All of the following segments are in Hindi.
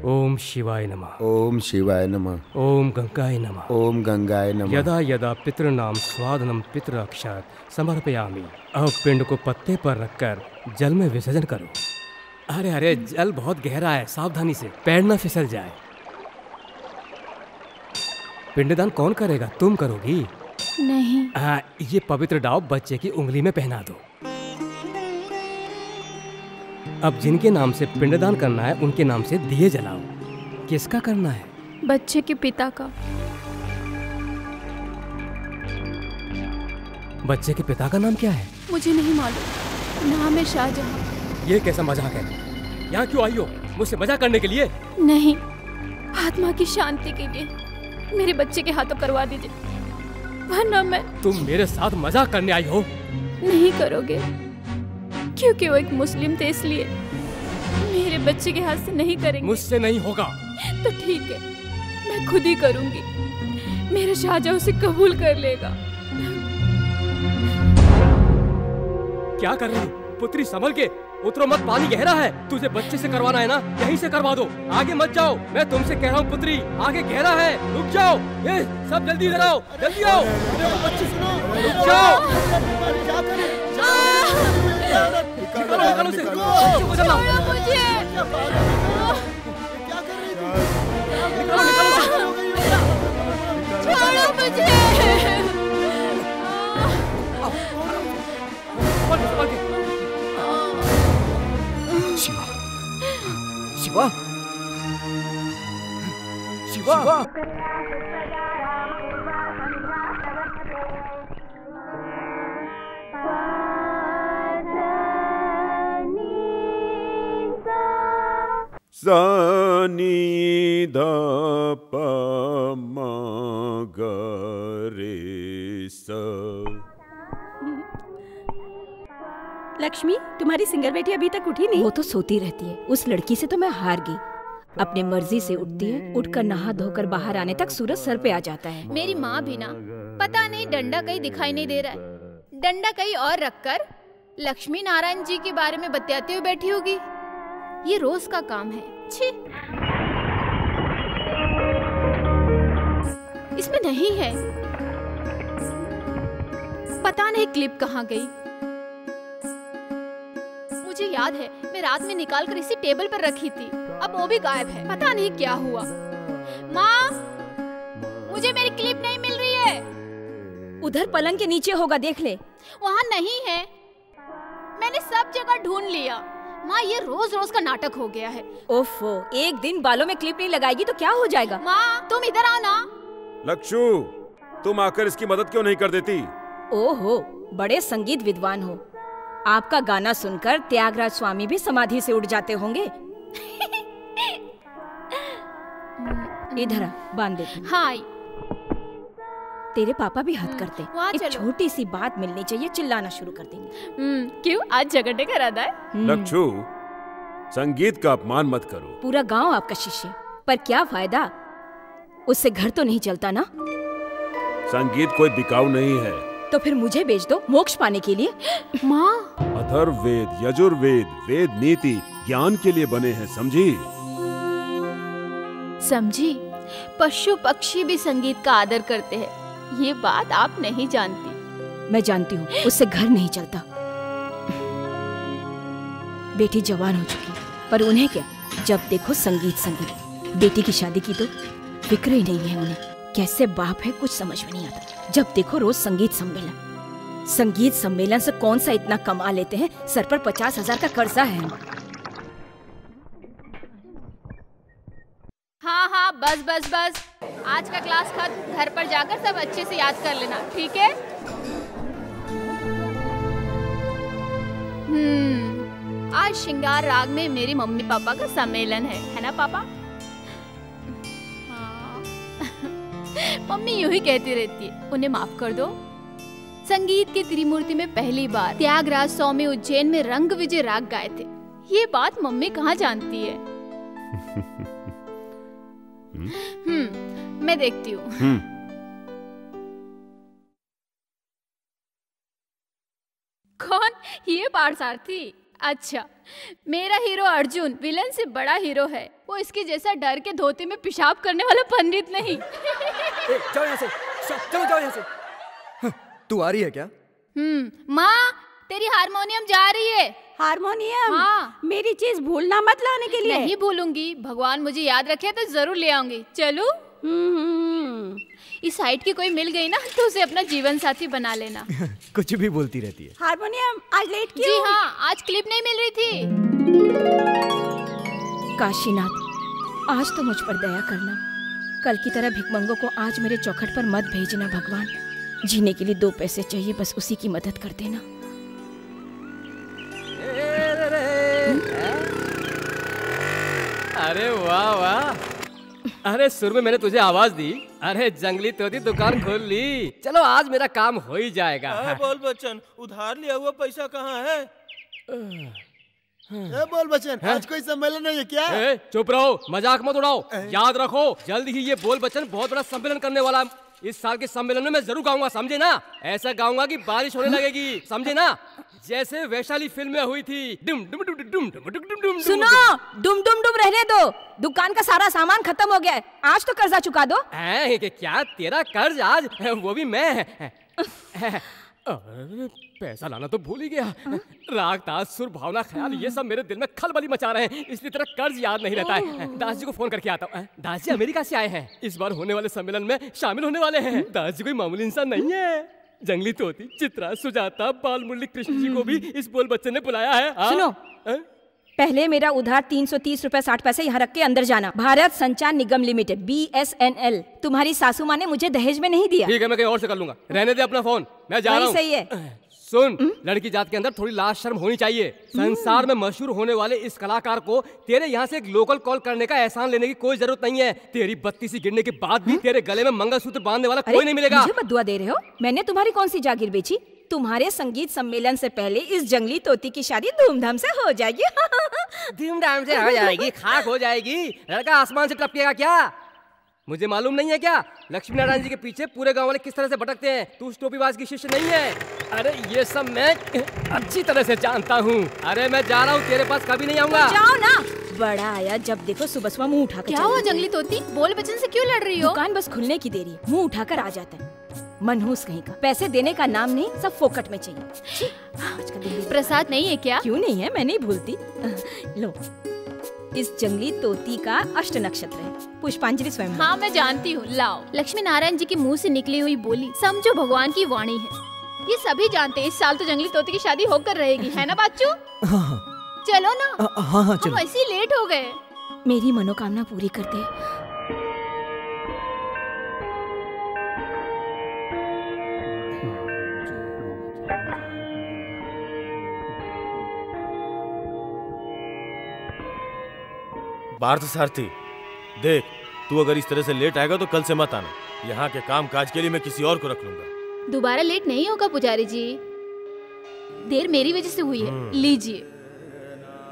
ओम शिवाय नमः। ओम शिवाय नमः। ओम गंगाय नमः। ओम गंगाय नमः। यदा यदा पितृनाम स्वादनम पितृअक्षात् समर्पयामि। अब पिंड को पत्ते पर रखकर जल में विसर्जन करो। अरे अरे, जल बहुत गहरा है, सावधानी से, पैर न फिसल जाए। पिंडदान कौन करेगा? तुम करोगी? नहीं। ये पवित्र डाव बच्चे की उंगली में पहना दो। अब जिनके नाम से पिंडदान करना है उनके नाम से दिए जलाओ। किसका करना है? बच्चे के पिता का। बच्चे के पिता का नाम क्या है? मुझे नहीं मालूम, नाम है शाहजहां। ये कैसा मजाक है? यहाँ क्यों आई हो? मुझसे मजाक करने के लिए? नहीं, आत्मा की शांति के लिए मेरे बच्चे के हाथों करवा दीजिए, वरना मैं। तुम मेरे साथ मजाक करने आई हो? नहीं करोगे? क्योंकि वो एक मुस्लिम थे, इसलिए मेरे बच्चे के हाथ से नहीं करेंगे। मुझसे नहीं होगा। तो ठीक है, मैं खुद ही करूंगी। मेरा शाहजहां उसे कबूल कर लेगा। क्या कर रही हो? पुत्री संभल के, उतरो मत, पानी गहरा है। तुझे बच्चे से करवाना है ना, यहीं से करवा दो, आगे मत जाओ। मैं तुमसे कह रहा हूँ पुत्री, आगे गहरा है, रुक जाओ। ये सब जल्दी इधर आओ, जल्दी आओ। बच्चे सुनो, रुक जाओ। निकालो उसे, छोड़ो मुझे। छोड़ो मुझे। शिवा, शिवा, शिवा। सा नी ध प म ग रे सा। लक्ष्मी, तुम्हारी सिंगर बेटी अभी तक उठी नहीं? वो तो सोती रहती है। उस लड़की से तो मैं हार गई। अपने मर्जी से उठती है, उठकर नहा धोकर बाहर आने तक सूरज सर पे आ जाता है। मेरी माँ भी ना, पता नहीं डंडा कहीं दिखाई नहीं दे रहा है, डंडा कहीं और रखकर लक्ष्मी नारायण जी के बारे में बतियाते हुए बैठी होगी। ये रोज का काम है। छी, इसमें नहीं है। पता नहीं क्लिप कहाँ गई। मुझे याद है, मैं रात में निकाल कर इसी टेबल पर रखी थी, अब वो भी गायब है। पता नहीं क्या हुआ। माँ, मुझे मेरी क्लिप नहीं मिल रही है। उधर पलंग के नीचे होगा, देख ले। वहाँ नहीं है, मैंने सब जगह ढूंढ लिया। माँ, ये रोज रोज का नाटक हो गया है। ओफो, एक दिन बालों में क्लिप नहीं लगाएगी तो क्या हो जाएगा? माँ, तुम इधर आओ ना। लक्षु, तुम आकर इसकी मदद क्यों नहीं कर देती? ओहो, बड़े संगीत विद्वान हो। आपका गाना सुनकर त्यागराज स्वामी भी समाधि से उठ जाते होंगे। इधर आ, बांध देती। हाँ, तेरे पापा भी हद करते। एक चलो। छोटी सी बात मिलनी चाहिए, चिल्लाना शुरू कर देंगे। क्यों, आज झगड़ने का इरादा है? लक्षु, संगीत का अपमान मत करो। पूरा गांव आपका शिष्य, पर क्या फायदा? उससे घर तो नहीं चलता ना। संगीत कोई बिकाऊ नहीं है। तो फिर मुझे बेच दो मोक्ष पाने के लिए। माँ, अथर्ववेद, यजुर्वेद, वेद नीति ज्ञान के लिए बने हैं, समझी? समझी? पशु पक्षी भी संगीत का आदर करते हैं, ये बात आप नहीं जानती। मैं जानती हूँ, उससे घर नहीं चलता। बेटी जवान हो चुकी, पर उन्हें क्या, जब देखो संगीत संगीत। बेटी की शादी की तो फिक्र ही नहीं है उन्हें। कैसे बाप है कुछ समझ में नहीं आता। जब देखो रोज संगीत सम्मेलन। संगीत सम्मेलन से कौन सा इतना कमा लेते हैं? सर पर 50,000 का कर्जा है। हाँ हाँ, बस बस बस, आज का क्लास खत्म। घर पर जाकर सब अच्छे से याद कर लेना, ठीक है? आज श्रृंगार राग में मेरे मम्मी पापा का सम्मेलन है ना पापा? हाँ। मम्मी यूं ही कहती रहती है, उन्हें माफ कर दो। संगीत की त्रिमूर्ति में पहली बार त्यागराज स्वामी उज्जैन में रंग विजय राग गाए थे। ये बात मम्मी कहाँ जानती है? मैं देखती हूँ। कौन? ये पार्थसारथी? अच्छा, मेरा हीरो अर्जुन विलन से बड़ा हीरो है। वो इसके जैसा डर के धोती में पेशाब करने वाला पंडित नहीं। जाओ यहाँ से, चलो जाओ यहाँ से। तू आ रही है क्या? माँ, तेरी हारमोनियम जा रही है। हारमोनियम? हाँ। मेरी चीज भूलना मत लाने के लिए। नहीं भूलूंगी, भगवान मुझे याद रखे तो जरूर ले आऊंगी। चलूं? इस साइड की कोई मिल गई ना तो उसे अपना जीवन साथी बना लेना। कुछ भी बोलती रहती है। हारमोनियम आज लेट क्यों? जी हाँ, आज क्लिप नहीं मिल रही थी। काशीनाथ, आज तो मुझ पर दया करना। कल की तरह भिखमंगों को आज मेरे चौखट पर मत भेजना भगवान। जीने के लिए 2 पैसे चाहिए, बस उसी की मदद कर देना। अरे वाह वाह, अरे सुर में मैंने तुझे आवाज दी। अरे जंगली तोती दुकान खोल ली। चलो आज मेरा काम हो ही जाएगा। बोल बच्चन, उधार लिया हुआ पैसा कहाँ है? बोल बच्चन, आज कोई सम्मेलन नहीं है क्या? चुप रहो, मजाक मत उड़ाओ। याद रखो, जल्द ही ये बोल बच्चन बहुत बड़ा सम्मेलन करने वाला है। इस साल के सम्मेलन में मैं जरूर गाऊंगा, समझे ना? ऐसा गाऊंगा कि बारिश होने लगेगी, समझे ना? जैसे वैशाली फिल्म में हुई थी। डुम डुम डुम डुम डुम डुम डुम डुम। सुनो, डुम डुम डुम रहने दो। दुकान का सारा सामान खत्म हो गया है। आज तो कर्जा चुका दो। क्या तेरा कर्ज आज? वो भी मैं। पैसा लाना तो भूल ही गया। राग ताज सुर भावना ख्याल ये सब मेरे दिल में खलबली मचा रहे हैं, इसलिए तेरा कर्ज याद नहीं रहता है। दास जी को फोन करके आता हूँ। दास जी अमेरिका से आए हैं, इस बार होने वाले सम्मेलन में शामिल होने वाले हैं। दास जी कोई मामूली इंसान नहीं है। जंगली तोती, चित्रा, सुजाता, बाल मुरली कृष्ण जी को भी इस बोल बच्चन ने बुलाया है। सुनो, पहले मेरा उधार 330 रुपए 60 पैसे यहाँ रख के अंदर जाना। भारत संचार निगम लिमिटेड BSNL। तुम्हारी सासू माँ ने मुझे दहेज में नहीं दिया। ठीक है, मैं कहीं और से कर लूंगा। रहने दे अपना फोन, मैं जा रहा हूँ। सही है। सुन, लड़की जात के अंदर थोड़ी लाज शर्म होनी चाहिए। संसार में मशहूर होने वाले इस कलाकार को तेरे यहाँ से एक लोकल कॉल करने का एहसान लेने की कोई जरूरत नहीं है। तेरी बत्ती सी गिरने के बाद भी तेरे गले में मंगलसूत्र बांधने वाला कोई नहीं मिलेगा। मुझे बद्दुआ दे रहे हो? मैंने तुम्हारी कौन सी जागीर बेची? तुम्हारे संगीत सम्मेलन से पहले इस जंगली तोती की शादी धूमधाम से हो जाएगी। धूमधाम से हो जाएगी, खाक हो जाएगी। लड़का आसमान से टपकेगा क्या? मुझे मालूम नहीं है क्या लक्ष्मी नारायण जी के पीछे पूरे गांव वाले किस तरह से भटकते हैं? तू उस टोपीबाज की शिष्य नहीं है। अरे ये सब मैं अच्छी तरह से जानता हूँ। अरे मैं जा रहा हूँ, तेरे पास कभी नहीं आऊंगा। जाओ ना। बड़ा आया, जब देखो सुबह सुबह मुंह उठाकर। क्या हुआ जंगली तोती, बोल बच्चन से क्यों लड़ रही हो? दुकान बस खुलने की देरी, मुंह उठाकर आ जाता है। मनहूस कहीं का, पैसे देने का नाम नहीं, सब फोकट में चाहिए। प्रसाद नहीं है क्या? क्यों नहीं है, मैं नहीं भूलती। लो, इस जंगली तोती का अष्ट नक्षत्र है, पुष्पांजलि स्वयं। हाँ मैं जानती हूँ, लाओ। लक्ष्मी नारायण जी के मुंह से निकली हुई बोली समझो भगवान की वाणी है। ये सभी जानते हैं इस साल तो जंगली तोती की शादी होकर रहेगी, है ना बाचू? चलो ना। हाँ चलो। हम ऐसे लेट हो गए। मेरी मनोकामना पूरी कर दे। पार्थ सारथी, देख तू अगर इस तरह से लेट आएगा तो कल से मत आना। यहाँ के काम काज के लिए मैं किसी और को रख लूंगा। दोबारा लेट नहीं होगा पुजारी जी, देर मेरी वजह से हुई है, लीजिए।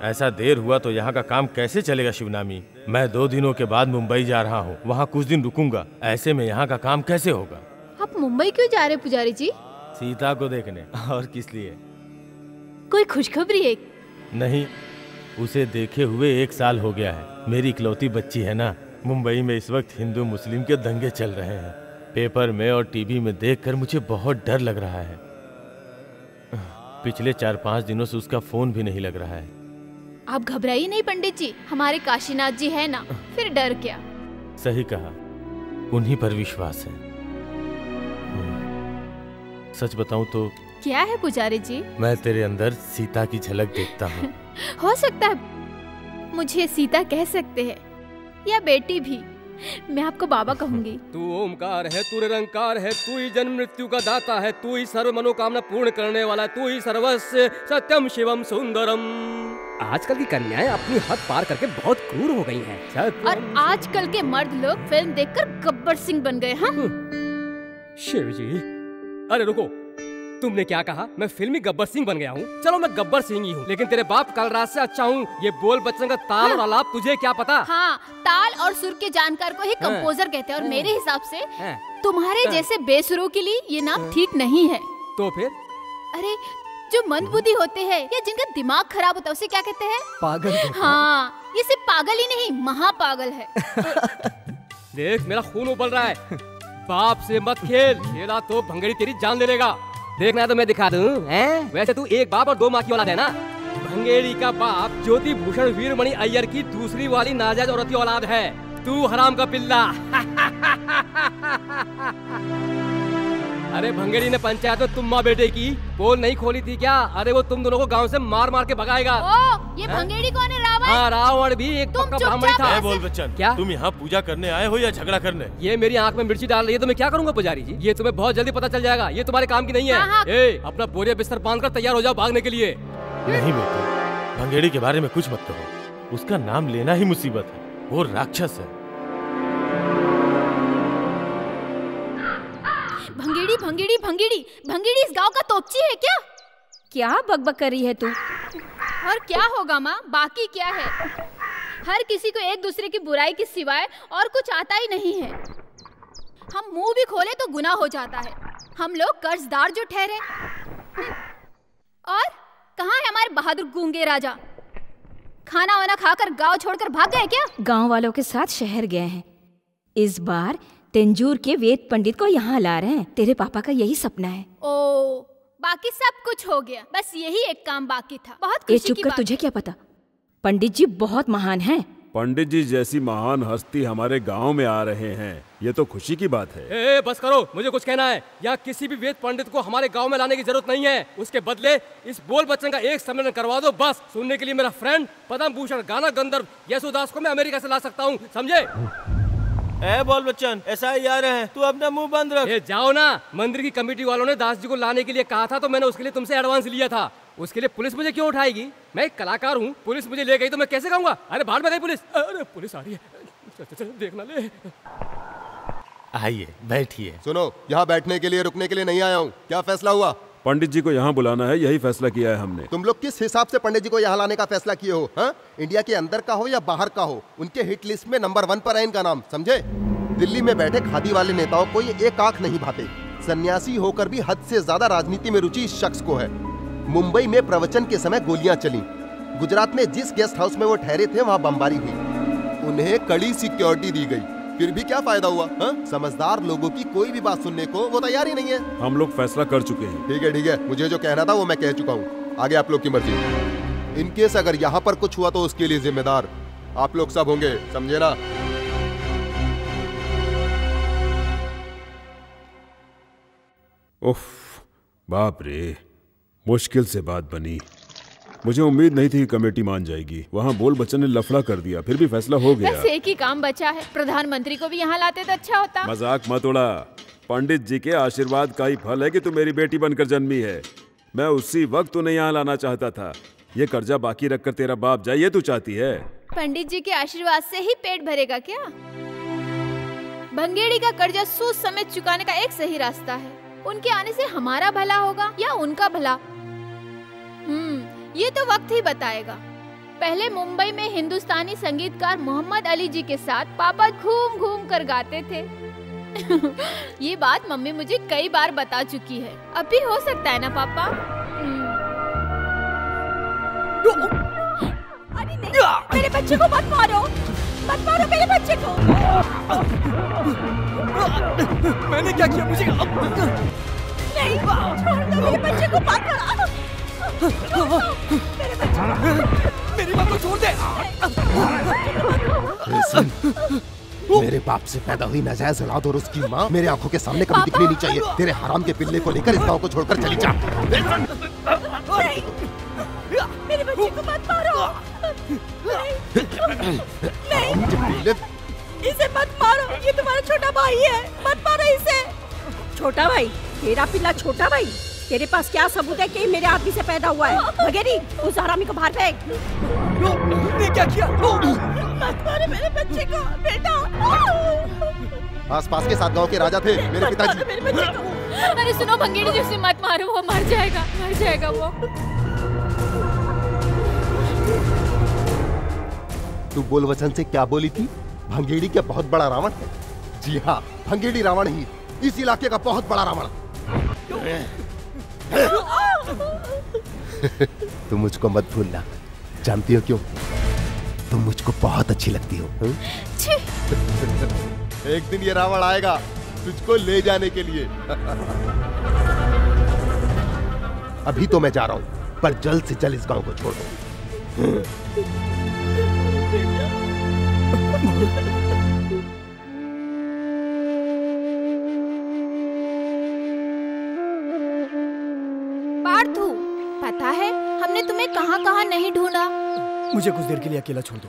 ऐसा देर हुआ तो यहाँ का काम कैसे चलेगा शिवनामी? मैं 2 दिनों के बाद मुंबई जा रहा हूँ, वहाँ कुछ दिन रुकूंगा। ऐसे में यहाँ का काम कैसे होगा? आप मुंबई क्यों जा रहे पुजारी जी? सीता को देखने, और किस लिए? कोई खुशखबरी है? नहीं, उसे देखे हुए 1 साल हो गया है। मेरी इकलौती बच्ची है ना। मुंबई में इस वक्त हिंदू मुस्लिम के दंगे चल रहे हैं। पेपर में और टीवी में देखकर मुझे बहुत डर लग रहा है। पिछले 4-5 दिनों से उसका फोन भी नहीं लग रहा है। आप घबराइए नहीं पंडित जी, हमारे काशीनाथ जी है ना, फिर डर क्या। सही कहा, उन्हीं पर विश्वास है। सच बताऊं तो क्या है पुजारी जी? मैं तेरे अंदर सीता की झलक देखता हूँ। हो सकता है मुझे सीता कह सकते हैं या बेटी भी, मैं आपको बाबा कहूंगी। तू ओमकार है, तू निरंकार है, तू ही जन्म मृत्यु का दाता है, तू ही सर्व मनोकामना पूर्ण करने वाला, तू ही सर्वस्व सत्यम शिवम सुंदरम। आजकल की कन्याएं अपनी हद पार करके बहुत क्रूर हो गई हैं। और आजकल के मर्द लोग फिल्म देखकर गब्बर सिंह बन गए। हाँ शिव जी, अरे रुको, तुमने क्या कहा? मैं फिल्मी गब्बर सिंह बन गया हूँ? चलो मैं गब्बर सिंह ही हूँ, लेकिन तेरे बाप कल रात से अच्छा हूँ। ये बोल बच्चन का ताल और आलाप तुझे क्या पता? हाँ, ताल और सुर के जानकार को ही कंपोजर कहते हैं, और मेरे हिसाब से तुम्हारे जैसे बेसुरों के लिए ये नाम ठीक नहीं है। तो फिर? अरे जो मंदबुद्धि होते हैं या जिनका दिमाग खराब होता है उसे क्या कहते हैं? पागल कहते हैं। हाँ, ये सिर्फ पागल ही नहीं, महापागल है। देख मेरा खून उबल रहा है। बाप से मत खेल, खेला तो भंगड़ी तेरी जान ले लेगा। देखना है तो मैं दिखा दूं, हैं? वैसे तू एक बाप और दो माँ की औलाद है ना। भंगेड़ी का बाप ज्योति भूषण वीरमणि अय्यर की दूसरी वाली नाजायज औरत की औलाद है। तू हराम का पिल्ला। अरे भंगेड़ी ने पंचायत में तुम माँ बेटे की पोल नहीं खोली थी क्या? अरे वो तुम दोनों को गांव से मार मार के भगाएगा। ओ, ये भंगेड़ी कौन है? रावण? हाँ, रावण भी एक तुम पक्का चुपचाप ब्राह्मण था। ऐसे- बोल बच्चन, क्या? तुम यहाँ पूजा करने आए हो या झगड़ा करने? ये मेरी आंख में मिर्ची डाल रही है तो मैं क्या करूंगा पुजारी जी? ये तुम्हें बहुत जल्दी पता चल जाएगा। ये तुम्हारे काम की नहीं है। हाँ, हाँ। ए, अपना बोरिया बिस्तर बांधकर तैयार हो जाओ भागने के लिए। नहीं बेटे, भंगेड़ी के बारे में कुछ मत कहो। उसका नाम लेना ही मुसीबत है। वो राक्षस है। भंगेड़ी भंगेड़ी भंगेड़ी भंगेड़ी इस गांव का तोपची है क्या? क्या बकबक कर रही है तू? और क्या होगा माँ, बाकी क्या है? हर किसी को एक दूसरे की बुराई के सिवाय और कुछ आता ही नहीं है। हम मुंह भी खोले तो गुनाह हो जाता है। हम लोग कर्जदार जो ठहरे। और कहाँ है हमारे बहादुर गूंगे राजा? खाना वाना खाकर गांव छोड़कर भाग गए क्या? गांव वालों के साथ शहर गए हैं। इस बार तेंजूर के वेद पंडित को यहाँ ला रहे हैं। तेरे पापा का यही सपना है। ओ, बाकी सब कुछ हो गया, बस यही एक काम बाकी था। बहुत ए खुशी चुप की कर, बात तुझे है। क्या पता? पंडित जी बहुत महान हैं। पंडित जी जैसी महान हस्ती हमारे गांव में आ रहे हैं, ये तो खुशी की बात है। ए, बस करो, मुझे कुछ कहना है। यहाँ किसी भी वेद पंडित को हमारे गांव में लाने की जरूरत नहीं है। उसके बदले इस बोल बच्चन का एक सम्मेलन करवा दो बस। सुनने के लिए मेरा फ्रेंड पद्म भूषण गाना गंधर्व यशोदास को मैं अमेरिका से ला सकता हूँ, समझे? ए बोल बच्चन, ऐसा ही आ रहे हैं, तू अपना मुंह बंद रख। ए, जाओ ना। मंदिर की कमेटी वालों ने दास जी को लाने के लिए कहा था तो मैंने उसके लिए तुमसे एडवांस लिया था। उसके लिए पुलिस मुझे क्यों उठाएगी? मैं एक कलाकार हूँ, पुलिस मुझे ले गई तो मैं कैसे कहूँगा अरे बाहर में गई पुलिस? अरे पुलिस आ रही है, चल चल देखना ले। आइए बैठिए। सुनो, यहाँ बैठने के लिए रुकने के लिए नहीं आया हूँ। क्या फैसला हुआ? पंडित जी को यहाँ बुलाना है, यही फैसला किया है हमने। तुम लोग किस हिसाब से पंडित जी को यहाँ लाने का फैसला किए हो? हाँ? इंडिया के अंदर का हो या बाहर का हो, उनके हिट लिस्ट में नंबर 1 पर है इनका नाम, समझे? दिल्ली में बैठे खादी वाले नेताओं को ये एक आंख नहीं भाते। सन्यासी होकर भी हद से ज्यादा राजनीति में रुचि इस शख्स को है। मुंबई में प्रवचन के समय गोलियां चली। गुजरात में जिस गेस्ट हाउस में वो ठहरे थे वहाँ बमबारी हुई। उन्हें कड़ी सिक्योरिटी दी गई, फिर भी क्या फायदा हुआ? हाँ? समझदार लोगों की कोई भी बात सुनने को वो तैयार ही नहीं है। हम लोग फैसला कर चुके हैं। ठीक है, मुझे जो कहना था वो मैं कह चुका हूँ। आगे आप लोग की मर्जी। इनकेस अगर यहाँ पर कुछ हुआ तो उसके लिए जिम्मेदार आप लोग सब होंगे, समझे ना? उफ, बाप रे, मुश्किल से बात बनी। मुझे उम्मीद नहीं थी कि कमेटी मान जाएगी। वहाँ बोल बच्चन ने लफड़ा कर दिया, फिर भी फैसला हो गया। बस एक ही काम बचा है, प्रधानमंत्री को भी यहाँ लाते तो अच्छा होता। मजाक मत उड़ा। पंडित जी के आशीर्वाद का ही फल है कि तू मेरी बेटी बनकर जन्मी है। मैं उसी वक्त तुम्हें यहाँ लाना चाहता था। ये कर्जा बाकी रखकर तेरा बाप जाए, ये तू चाहती है? पंडित जी के आशीर्वाद से ही पेट भरेगा क्या? भंगेड़ी का कर्जा सूद समेत चुकाने का एक सही रास्ता है। उनके आने से हमारा भला होगा या उनका भला, ये तो वक्त ही बताएगा। पहले मुंबई में हिंदुस्तानी संगीतकार मोहम्मद अली जी के साथ पापा घूम घूम कर गाते थे। ये बात मम्मी मुझे कई बार बता चुकी है। अब भी हो सकता है ना पापा? अरे नहीं, मेरे बच्चे को मत मारो, मत मारो मेरे बच्चे को। मैंने क्या किया? मुझे नहीं, छोड़ दो मेरे बच्चे को, मत मारो। मेरी बात को छोड़ दे। मेरे बाप से पैदा हुई नाजायज औलाद और उसकी माँ मेरे आंखों के सामने कभी दिखनी नहीं चाहिए। तेरे हराम के पिल्ले को लेकर इस गांव को छोड़कर चली जा। नहीं, मेरे बच्चे को मत मारो। नहीं, इसे मत मारो, ये तुम्हारा छोटा भाई है, मत मारो इसे। छोटा भाई? तेरा पिल्ला छोटा भाई? तेरे पास क्या सबूत है कि मेरे आदमी से पैदा हुआ है? भगेरी, उस हरामी को बाहर फेंक। ने क्या किया? मत मारो मेरे बच्चे को, बेटा। आसपास के 7 गांव के राजा थे मेरे पिताजी। मेरे बच्चे को। अरे सुनो भंगेड़ी जी, उसे मत मारो, वो मर जाएगा वो। तू बोल वचन से क्या बोली थी? भंगेड़ी क्या बहुत बड़ा रावण है? जी हाँ, भंगेड़ी रावण ही, इस इलाके का बहुत बड़ा रावण। तुम मुझको मत भूलना। जानती हो क्यों? तुम मुझको बहुत अच्छी लगती हो। एक दिन ये रावण आएगा तुझको ले जाने के लिए। अभी तो मैं जा रहा हूं, पर जल्द से जल्द इस गांव को छोड़ दो। पार्थू, पता है हमने तुम्हें कहां-कहां नहीं ढूंढा। मुझे कुछ देर के लिए अकेला छोड़ दो।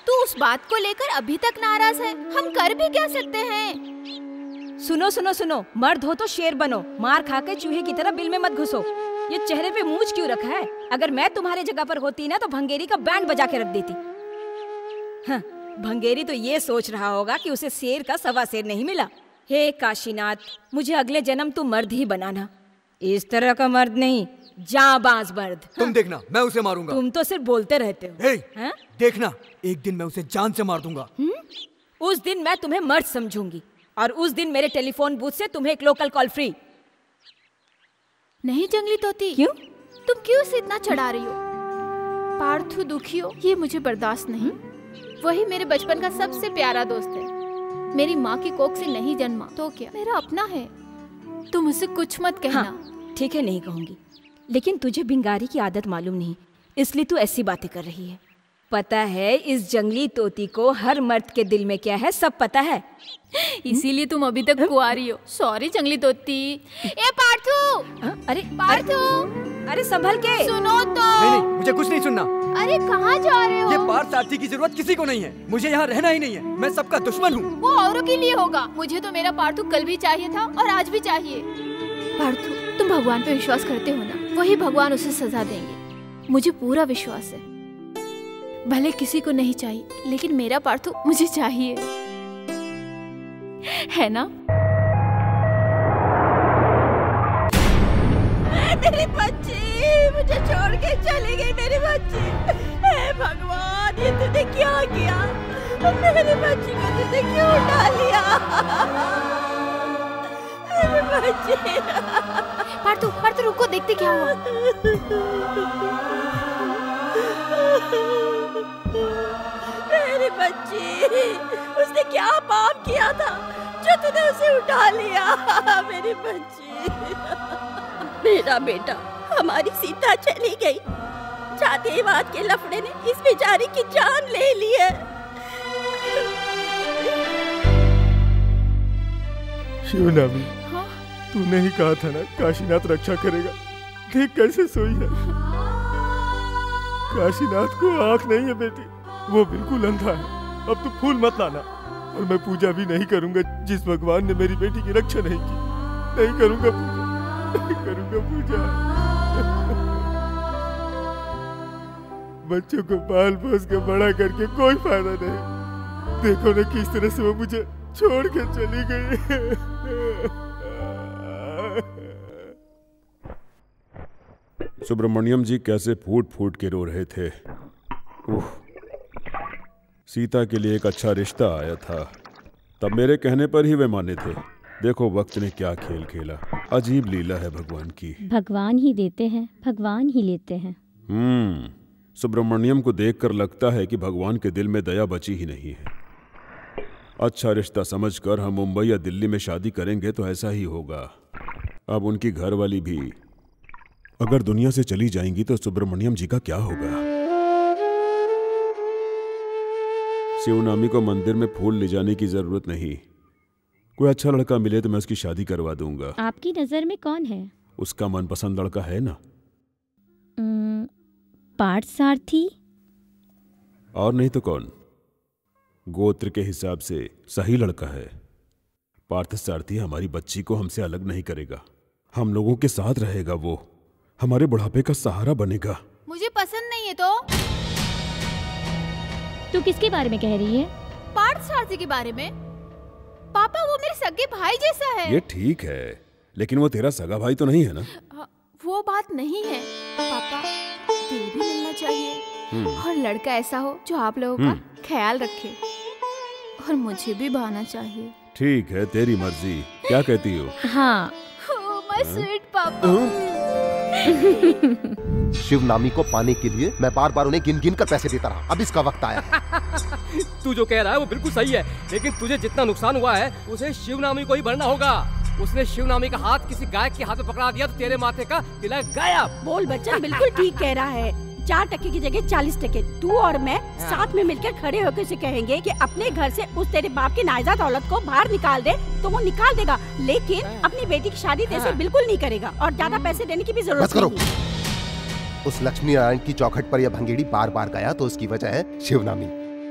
तू उस बात को लेकर अभी तक नाराज है, हम कर भी क्या सकते हैं? सुनो सुनो सुनो, मर्द हो तो शेर बनो, मार खा के चूहे की तरह बिल में मत घुसो। ये चेहरे पे मूंछ क्यों रखा है? अगर मैं तुम्हारे जगह पर होती ना तो भंगेरी का बैंड बजा के रख देती। हाँ, भंगेरी तो ये सोच रहा होगा कि उसे शेर का सवा शेर नहीं मिला। हे काशीनाथ, मुझे अगले जन्म तू मर्द ही बनाना, इस तरह का मर्द नहीं, जाबाज मर्द। तुम देखना, मैं उसे मारूंगा। तुम तो सिर्फ बोलते रहते हो। हे, देखना, एक दिन मैं उसे जान से मार दूंगा। उस दिन मैं तुम्हें मर्द समझूंगी और उस दिन मेरे टेलीफोन बूथ से तुम्हें एक लोकल कॉल फ्री। नहीं जंगली तोती, क्यों? तुम क्यों उसे इतना चढ़ा रही हो? पार्थू दुखी हो ये मुझे बर्दाश्त नहीं। वही मेरे बचपन का सबसे प्यारा दोस्त है। मेरी माँ की कोख से नहीं जन्मा तो क्या, मेरा अपना है। तुम उसे कुछ मत कहना। हाँ, ठीक है, नहीं कहूंगी, लेकिन तुझे भिंगारी की आदत मालूम नहीं, इसलिए तू ऐसी बातें कर रही है। पता है इस जंगली तोती को हर मर्द के दिल में क्या है, सब पता है। इसीलिए तुम अभी तक कुंवारी हो। सॉरी जंगली तोती। ए पार्थू! अरे पार्थू! अरे संभल के सुनो तो। नहीं, मुझे कुछ नहीं सुनना। अरे कहाँ जा रहे हो? ये पार्थ सारथी की जरूरत किसी को नहीं है। मुझे यहाँ रहना ही नहीं है। मैं सबका दुश्मन हूँ। वो औरों के लिए होगा। मुझे तो मेरा पार्थू कल भी चाहिए था और आज भी चाहिए। पार्थू, तुम भगवान पे विश्वास करते हो ना? वही भगवान उसे सजा देंगे, मुझे पूरा विश्वास है। भले किसी को नहीं चाहिए, लेकिन मेरा पार्थू मुझे चाहिए, है ना? मेरी बच्ची मुझे छोड़ के चली गई। मेरी बच्ची, हे भगवान, ये तूने क्या किया? मेरी बच्ची को तूने क्यों उठा लिया? मेरी बच्ची। पार्थू, पार्थू रुको, देखते क्या हुआ। मेरी बच्ची, उसने क्या पाप किया था जो तूने उसे उठा लिया? मेरी बच्ची, मेरा बेटा, हमारी सीता चली गई। जातिवाद के लफड़े ने इस बेचारी की जान ले ली है। शिवनामी, तूने ही कहा था ना काशीनाथ रक्षा करेगा। देख कैसे सोई है। काशीनाथ को आंख नहीं है बेटी, वो बिल्कुल अंधा है। अब तू फूल मत लाना, और मैं पूजा भी नहीं करूंगा जिस भगवान ने मेरी बेटी की रक्षा नहीं की। नहीं करूंगा पूजा, नहीं करूंगा पूजा। बच्चों को पाल पोस के बड़ा करके कोई फायदा नहीं। देखो ना किस तरह से वो मुझे छोड़ के चली गई। सुब्रमण्यम जी कैसे फूट फूट के रो रहे थे। सीता के लिए एक अच्छा रिश्ता आया था, तब मेरे कहने पर ही वे माने थे। देखो वक्त ने क्या खेल खेला। अजीब लीला है भगवान की। भगवान ही देते हैं, भगवान ही लेते हैं। सुब्रमण्यम को देखकर लगता है कि भगवान के दिल में दया बची ही नहीं है। अच्छा रिश्ता समझकर हम मुंबई या दिल्ली में शादी करेंगे तो ऐसा ही होगा। अब उनकी घरवाली भी अगर दुनिया से चली जाएंगी तो सुब्रमण्यम जी का क्या होगा? शिवनामी को मंदिर में फूल ले जाने की जरूरत नहीं। कोई अच्छा लड़का मिले तो मैं उसकी शादी करवा दूंगा। आपकी नजर में कौन है? उसका मनपसंद लड़का है ना। पार्थ सारथी। और नहीं तो कौन? गोत्र के हिसाब से सही लड़का है। पार्थ सारथी हमारी बच्ची को हमसे अलग नहीं करेगा, हम लोगों के साथ रहेगा। वो हमारे बुढ़ापे का सहारा बनेगा। मुझे पसंद नहीं है तो? तू किसके बारे में कह रही है? पार्थ सारथी के बारे में। पापा, वो मेरे सगे भाई जैसा है। ये ठीक है, लेकिन वो तेरा सगा भाई तो नहीं है ना? वो बात नहीं है पापा, दिल भी मिलना चाहिए और लड़का ऐसा हो जो आप लोगों का ख्याल रखे, और मुझे भी भाना चाहिए। ठीक है, तेरी मर्जी। क्या कहती हो? हाँ। माय स्वीट पापा। शिव नामी को पाने के लिए मैं बार बार उन्हें गिन गिन कर पैसे देता रहा। अब इसका वक्त आया। तू जो कह रहा है वो बिल्कुल सही है, लेकिन तुझे जितना नुकसान हुआ है उसे शिव नामी को ही भरना होगा। उसने शिव नामी का हाथ किसी गायक के हाथ में पकड़ा दिया तो तेरे माथे का तिलक गायब। बोल बच्चन बिल्कुल ठीक कह रहा है। 4 टके की जगह 40 टके तू और मैं साथ में मिलकर खड़े होकर उसे कहेंगे कि अपने घर से उस तेरे बाप की नाजायज औलाद को बाहर निकाल दे, तो वो निकाल देगा, लेकिन अपनी बेटी की शादी तेरे से बिल्कुल नहीं करेगा और ज्यादा पैसे देने की भी जरूरत नहीं। उस लक्ष्मी नारायण की चौखट पर यह भंगेड़ी बार बार गया तो उसकी वजह है शिव नामी।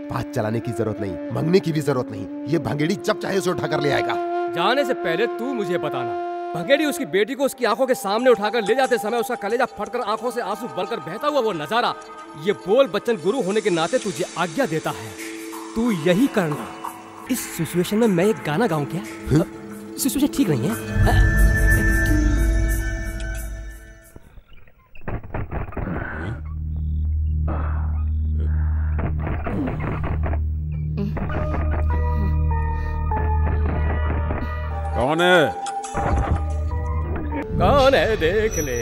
बात चलाने की जरूरत नहीं, मांगने की भी जरूरत नहीं। ये भंगेड़ी जब चाहे उसे उठा कर ले आएगा। जाने से पहले तू मुझे बताना, भंगेड़ी उसकी बेटी को उसकी आंखों के सामने उठाकर ले जाते समय उसका कलेजा फटकर आंखों से आंसू बनकर बहता हुआ वो नजारा, ये बोल बच्चन गुरु होने के नाते तुझे आज्ञा देता है, तू यही करना। इस सिचुएशन में मैं एक गाना गाऊं क्या? सिचुएशन ठीक नहीं है। कौन है? कौन है देख ले।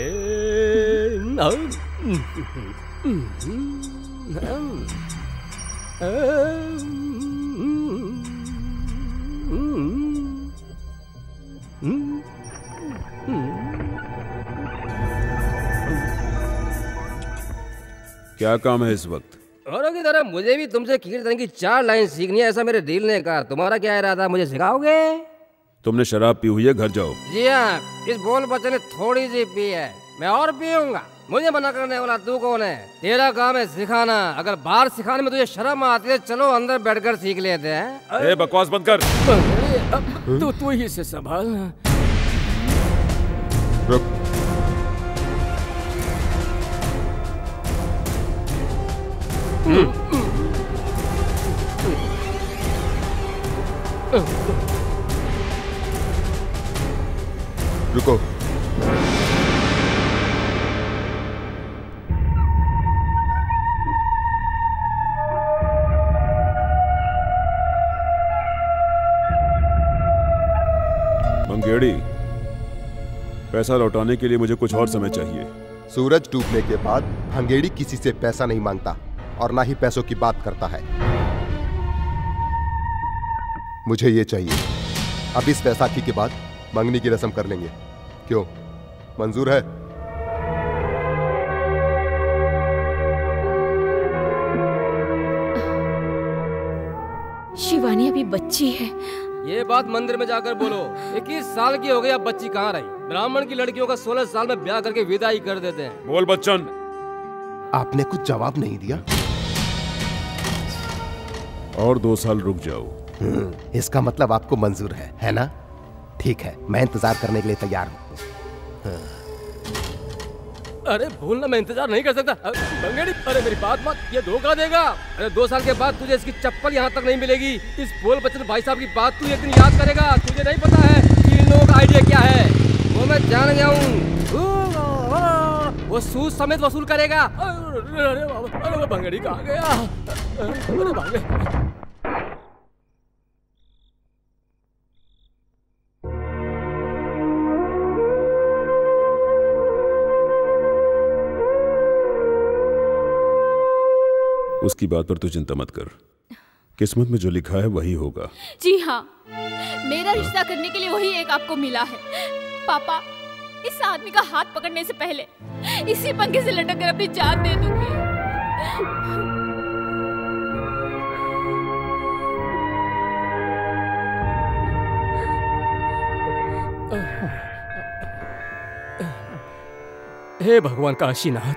क्या काम है इस वक्त? औरों की तरह मुझे भी तुमसे कीर्तन की 4 लाइन सीखनी है, ऐसा मेरे दिल ने कहा। तुम्हारा क्या इरादा, मुझे सिखाओगे? तुमने शराब पी हुई है, घर जाओ। जी हाँ, इस बोल बच्चन ने थोड़ी सी पी है, मैं और पीऊंगा। मुझे मना करने वाला तू कौन है? तेरा काम है सिखाना। अगर बाहर सिखाने में तुझे शर्म आती है, चलो अंदर बैठकर सीख लेते हैं। ए, बकवास बंद कर। तू ही से संभाल। रुक। रुको। मंगेड़ी, पैसा लौटाने के लिए मुझे कुछ और समय चाहिए। सूरज डूबने के बाद भंगेड़ी किसी से पैसा नहीं मांगता और ना ही पैसों की बात करता है। मुझे ये चाहिए। अब इस बैसाखी के बाद मंगनी की रस्म कर लेंगे। क्यों, मंजूर है? शिवानी अभी बच्ची है। ये बात मंदिर में जाकर बोलो। 21 साल की हो गई, अब बच्ची कहाँ रही? ब्राह्मण की लड़कियों का 16 साल में ब्याह करके विदाई कर देते हैं। बोल बच्चन। आपने कुछ जवाब नहीं दिया। और 2 साल रुक जाओ। इसका मतलब आपको मंजूर है ना? ठीक है, मैं इंतजार करने के लिए तैयार हूँ। अरे भूलना, मैं इंतजार नहीं कर सकता। भंगेड़ी, अरे मेरी बात मत, ये धोखा देगा। अरे 2 साल के बाद तुझे इसकी चप्पल यहाँ तक नहीं मिलेगी। इस बोल बच्चन भाई साहब की बात तू एक दिन याद करेगा। तुझे नहीं पता है कि इन लोगों का आइडिया क्या है, वो मैं जान गया हूँ। वो सूद समेत वसूल करेगा। अरे वो भंगेड़ी कहाँ गया? अरे भागे। उसकी बात पर तू चिंता मत कर, किस्मत में जो लिखा है वही होगा। जी हाँ, मेरा रिश्ता करने के लिए वही एक आपको मिला है। पापा, इस आदमी का हाथ पकड़ने से पहले इसी पंखे से लटक कर अपनी जान दे दूंगी। हे भगवान काशीनाथ,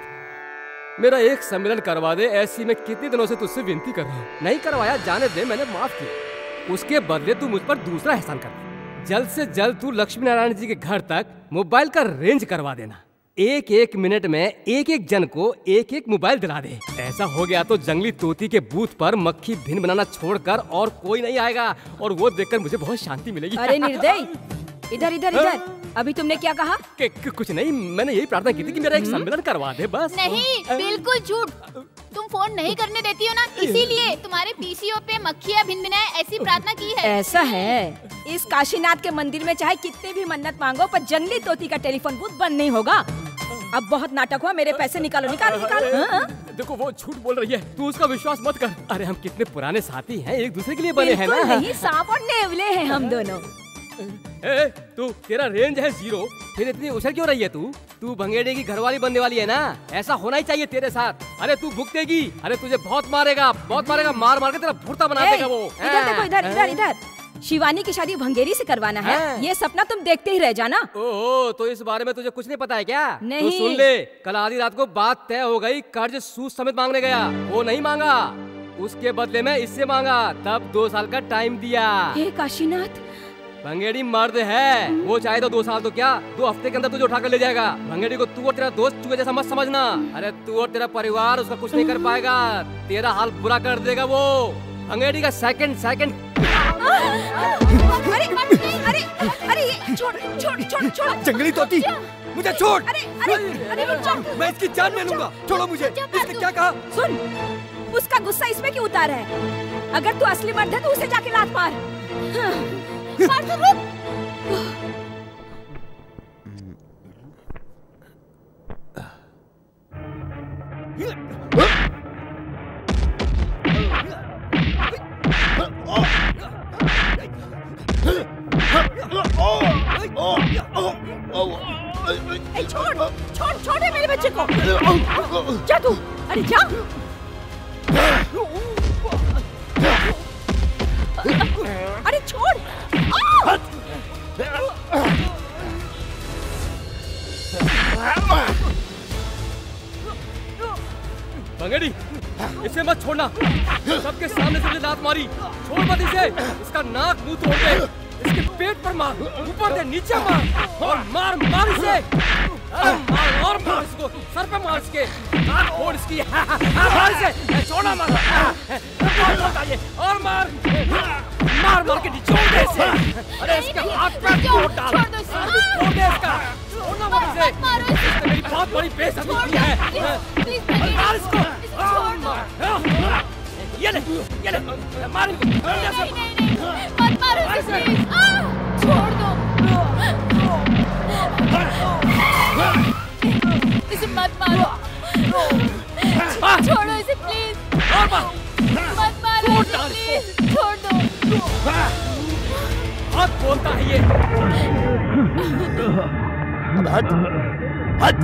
मेरा एक सम्मेलन करवा दे। ऐसी मैं कितने दिनों से तुझसे विनती कर रहा हूँ, नहीं करवाया, जाने दे, मैंने माफ किया। उसके बदले तू मुझ पर दूसरा एहसान कर। जल्द से जल्द तू लक्ष्मी नारायण जी के घर तक मोबाइल का रेंज करवा देना। 1-1 मिनट में एक जन को एक मोबाइल दिला दे। ऐसा हो गया तो जंगली तोती के बूथ पर मक्खी भिन बनाना छोड़कर और कोई नहीं आएगा, और वो देखकर मुझे बहुत शांति मिलेगी। अरे निर्दयी, इधर इधर इधर, अभी तुमने क्या कहा? कुछ नहीं, मैंने यही प्रार्थना की थी कि मेरा एक सम्मेलन करवा दे बस। नहीं, बिल्कुल झूठ। तुम फोन नहीं करने देती हो ना, इसीलिए तुम्हारे पीसीओ पे मक्खियाँ भिनभिनाए ऐसी प्रार्थना की है। ऐसा है, इस काशीनाथ के मंदिर में चाहे कितने भी मन्नत मांगो पर जंगली तोती का टेलीफोन बूथ बंद नहीं होगा। अब बहुत नाटक हुआ, मेरे पैसे निकालो, निकालो निकालो। हाँ? देखो वो झूठ बोल रही है, तू उसका विश्वास मत कर। अरे हम कितने पुराने साथी हैं, एक दूसरे के लिए बने हैं ना। नहीं, सांप और नेवले हैं हम दोनों। तू तेरा रेंज है 0, फिर इतनी उछल क्यों रही है तू? तू भंगेड़े की घरवाली बनने वाली है ना, ऐसा होना ही चाहिए तेरे साथ। अरे तू भुगतेगी, अरे तुझे बहुत मारेगा, मार मार के तेरा भुर्ता बना देगा वो। इधर देखो, इधर इधर इधर। शिवानी की शादी भंगेरी से करवाना है, ये सपना तुम देखते ही रह जाना। ओह, तो इस बारे में तुझे कुछ नहीं पता है क्या? नहीं। तो सुन ले, कल आधी रात को बात तय हो गई, कर्ज सूद समेत मांगने गया, वो नहीं मांगा, उसके बदले में इससे मांगा, तब 2 साल का टाइम दिया। हे काशीनाथ, भंगेड़ी मर्द है, वो चाहे तो 2 साल तो क्या 2 हफ्ते के अंदर तुझे उठा कर ले जाएगा। भंगेड़ी को तू और तेरा दोस्त चूहे जैसा मत समझना। अरे तू और तेरा परिवार उसका कुछ नहीं कर पाएगा, तेरा हाल बुरा कर देगा वो। भंगेड़ी का सेकंड अरे अरे अरे ये छोड़ छोड़ छोड़ छोड़। जंगली तोती, मुझे छोड़। अरे अरे अरे रुक जा, मैं इसकी जान ले लूंगा, छोड़ो मुझे। इसने क्या कहा? सुन, उसका गुस्सा इसमें क्यों उतारा है? अगर तू असली मर्द है तो उसे जाके लात मार। मार तो रुक। छोड़ छोड़ छोड़ मेरे बच्चे को। जा तू, अरे जा। अरे छोड़। भंगेड़ी, इसे मत छोड़ना, सबके सामने से मुझे लात मारी, छोड़ मत इसे। इसका नाक मुंह तोड़ दे, इसके पेट पर मार, ऊपर दे, नीचे मार, और मार मार इसे। मार और मार इसको, सर पे मार इसके, नाक फोड़ इसकी, मार इसे, छोड़ना मत, और मार मार मार के निचोड़ दे इसे। अरे इसके हाथ पे तोड़ डाल, तोड़ दे इसका, छोड़ना मत इसे, इसने मेरी बहुत बड़ी बेइज्जती की है। मार इसको, मार, ये ले मार, मत मारो इसे, छोड़ दो, इसे मत मारो, छोड़ो इसे प्लीज, मत मारो इसे प्लीज, छोड़ दो। बहुत बोलता है ये। हट हट।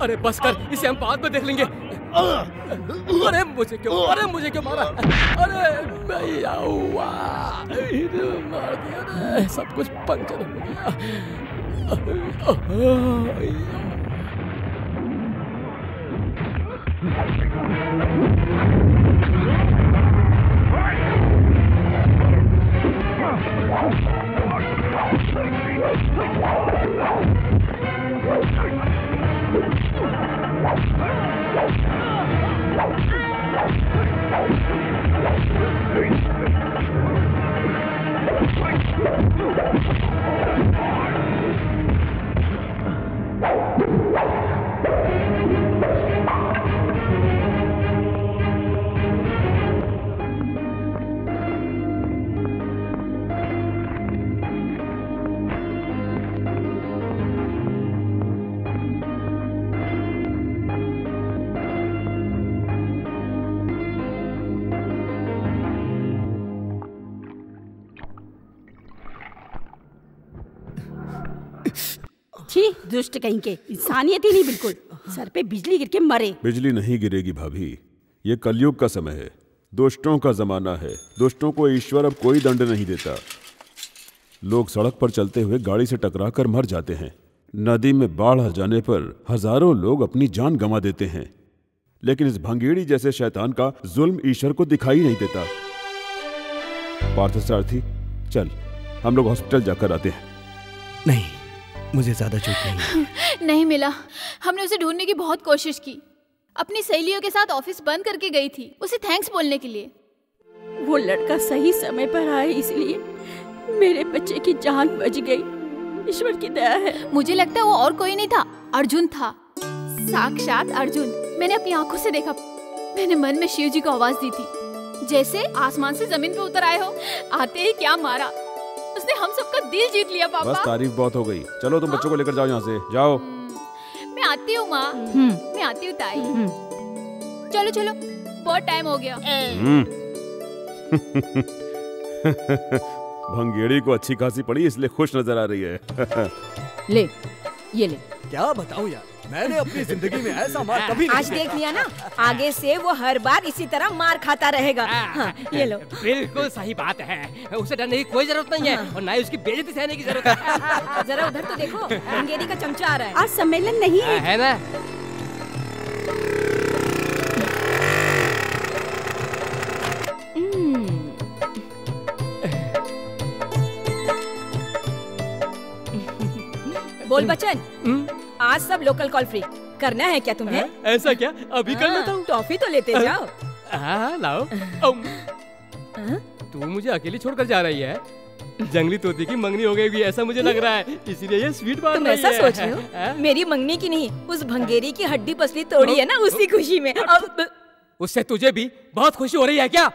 अरे बस कर, इसे हम बाद में देख लेंगे। अरे मुझे क्यों मारा? अरे भैया मार दिया, सब कुछ पंचर हो गया। छी, दुष्ट कहीं के, इंसानियत ही नहीं बिल्कुल। सर पे बिजली गिर के मरे। बिजली नहीं गिरेगी भाभी, ये कलयुग का समय है, दुष्टों का जमाना है। दुष्टों को ईश्वर अब कोई दंड नहीं देता। लोग सड़क पर चलते हुए गाड़ी से टकराकर मर जाते हैं। नदी में बाढ़ आ जाने पर हजारों लोग अपनी जान गंवा देते हैं, लेकिन इस भंगेड़ी जैसे शैतान का जुल्म ईश्वर को दिखाई नहीं देता। पार्थसारथी, चल हम लोग हॉस्पिटल जाकर आते हैं। नहीं, मुझे ज्यादा चोट नहीं। नहीं मिला। हमने उसे ढूंढने की बहुत कोशिश की। अपनी सहेलियों के साथ ऑफिस बंद करके गई थी उसे थैंक्स बोलने के लिए। वो लड़का सही समय पर आया, इसलिए मेरे बच्चे की जान बच गई। ईश्वर की दया है। मुझे लगता है वो और कोई नहीं था, अर्जुन था, साक्षात अर्जुन। मैंने अपनी आंखों से देखा। मैंने मन में शिव जी को आवाज दी थी, जैसे आसमान से जमीन पे उतर आए हो। आते ही क्या मारा, उसने हम सबका दिल जीत लिया पापा। बस तारीफ बहुत हो गई, चलो तुम बच्चों को लेकर जाओ यहाँ से, जाओ। मैं आती हूँ माँ, मैं आती हूँ ताई। चलो चलो, बहुत टाइम हो गया। भंगेड़ी को अच्छी खासी पड़ी इसलिए खुश नजर आ रही है। ले, ये ले। क्या बताऊं यार, मैंने अपनी जिंदगी में ऐसा मार कभी नहीं आज देख लिया ना, आगे से वो हर बार इसी तरह मार खाता रहेगा। हाँ, ये लो। बिल्कुल सही बात है, उसे डरने की कोई जरूरत नहीं है और ना ही उसकी बेइज्जती सहने की जरूरत है। जरा उधर तो देखो, भंगेरी का चमचा आ रहा है। आज सम्मेलन नहीं है ना? बोल बच्चन, आज सब लोकल कॉल फ्री करना है क्या तुम्हें? ऐसा क्या? अभी कर लेता हूँ। टॉफी तो लेते जाओ। हाँ लाओ। तू मुझे अकेली छोड़कर जा रही है? जंगली तोते की मंगनी हो गई ऐसा मुझे लग रहा है, इसीलिए ये स्वीट बांट तुम रही ऐसा है। सोच रहे हो? मेरी मंगनी की नहीं, उस भंगेरी की हड्डी पसली तोड़ी है ना, उसी खुशी में। अब उससे तुझे भी बहुत खुशी हो रही है क्या?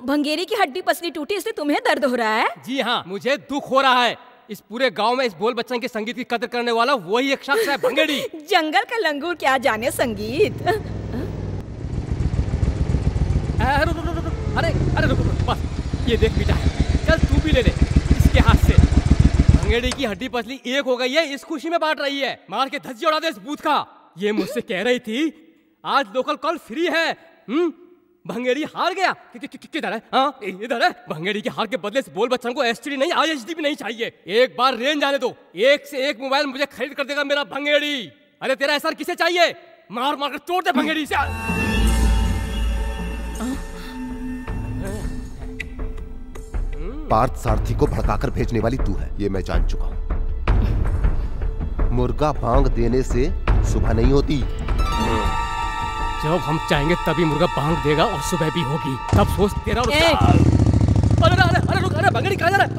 भंगेरी की हड्डी पसली टूटी इसलिए तुम्हें दर्द हो रहा है? जी हाँ, मुझे दुख हो रहा है। इस पूरे गांव में इस बोल बच्चन के संगीत की कदर करने वाला वही एक शख्स है, भंगेड़ी। जंगल का लंगूर क्या जाने संगीत। अरे रुक, बस ये देख बेटा है, चल तू भी ले ले इसके हाथ से। भंगेड़ी की हड्डी पसली एक हो गई है, इस खुशी में बांट रही है। मार के धज्जी उड़ा दे इस बूथ का। ये मुझसे कह रही थी आज लोकल कॉल फ्री है। भंगेड़ी हार गया। किधर है? हाँ इधर है। भंगेड़ी के हार के बदले इस बोल बच्चन को एसटीडी नहीं आईएचडी भी नहीं चाहिए। एक बार रेंज आने दो, एक से एक मोबाइल मुझे खरीद कर देगा मेरा भंगेड़ी। अरे तेरा एसआर किसे चाहिए? मार मार कर तोड़ दे भंगेड़ी से। पार्थ सारथी को भड़काकर भेजने वाली तू है, ये मैं जान चुका हूं। मुर्गा बांग देने से सुबह नहीं होती। जब हम चाहेंगे तभी मुर्गा बांग देगा और सुबह भी होगी। तब सोच तेरा और अरे रुक, अरे भंगेड़ी कहाँ जा रहा है?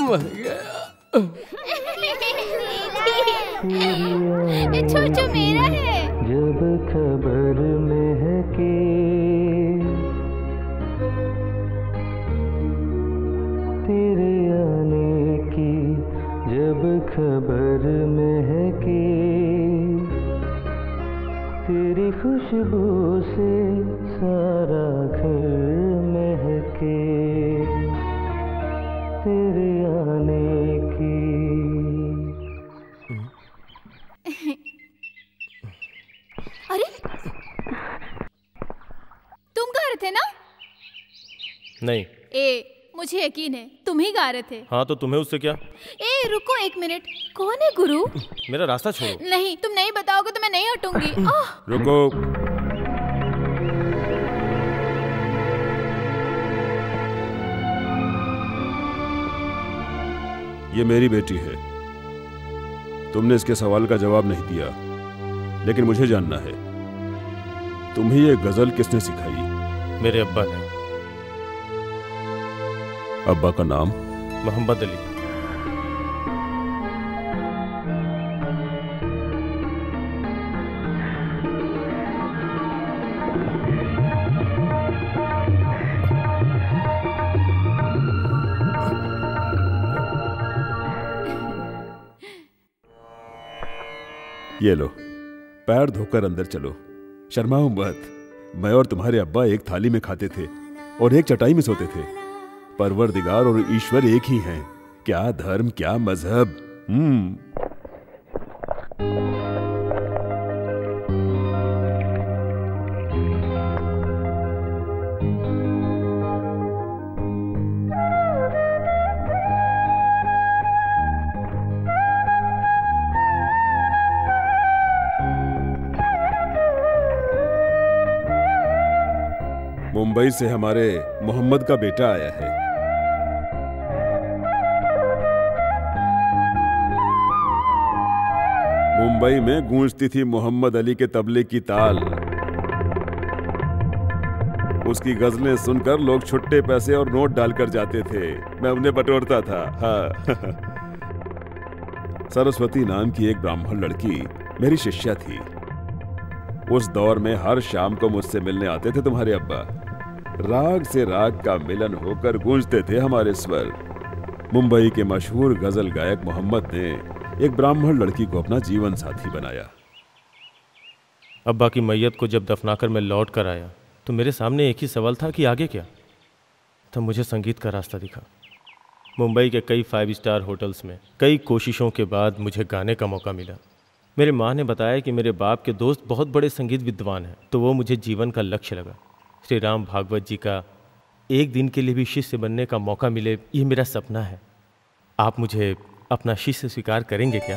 मर गया। ये छोटू मेरा है। जब खबर महके तेरे आने की, जब खबर महके तेरी खुशबू से सारा घर महके तेरे आने की। अरे तुम गा रहे थे ना? नहीं। मुझे यकीन है तुम ही गा रहे थे। हाँ तो तुम्हें उससे क्या? रुको एक मिनट, कौन है गुरु? मेरा रास्ता छोड़ो। नहीं, तुम नहीं बताओगे तो मैं नहीं हटूंगी। रुको, ये मेरी बेटी है। तुमने इसके सवाल का जवाब नहीं दिया, लेकिन मुझे जानना है तुम्हें ये गजल किसने सिखाई? मेरे अब्बा ने। अब्बा का नाम? मोहम्मद अली। ये लो, पैर धोकर अंदर चलो। शर्माओ मत, मैं और तुम्हारे अब्बा एक थाली में खाते थे। और एक चटाई में सोते थे। परवरदिगार और ईश्वर एक ही हैं। क्या धर्म, क्या मजहब। मुंबई से हमारे मोहम्मद का बेटा आया है। मुंबई में गूंजती थी मोहम्मद अली के तबले की ताल। उसकी गजलें सुनकर लोग छुट्टे पैसे और नोट डालकर जाते थे। मैं उन्हें बटोरता था। हाँ। सरस्वती नाम की एक ब्राह्मण लड़की मेरी शिष्या थी। उस दौर में हर शाम को मुझसे मिलने आते थे तुम्हारे अब्बा। राग से राग का मिलन होकर गूंजते थे हमारे स्वर। मुंबई के मशहूर गजल गायक मोहम्मद ने एक ब्राह्मण लड़की को अपना जीवन साथी बनाया। अब्बा की मैयत को जब दफनाकर मैं लौट कर आया तो मेरे सामने एक ही सवाल था कि आगे क्या। तब मुझे संगीत का रास्ता दिखा। मुंबई के कई 5 स्टार होटल्स में कई कोशिशों के बाद मुझे गाने का मौका मिला। मेरे माँ ने बताया कि मेरे बाप के दोस्त बहुत बड़े संगीत विद्वान हैं, तो वो मुझे जीवन का लक्ष्य लगा। श्री राम भागवत जी का एक दिन के लिए भी शिष्य बनने का मौका मिले, ये मेरा सपना है। आप मुझे अपना शिष्य स्वीकार करेंगे क्या?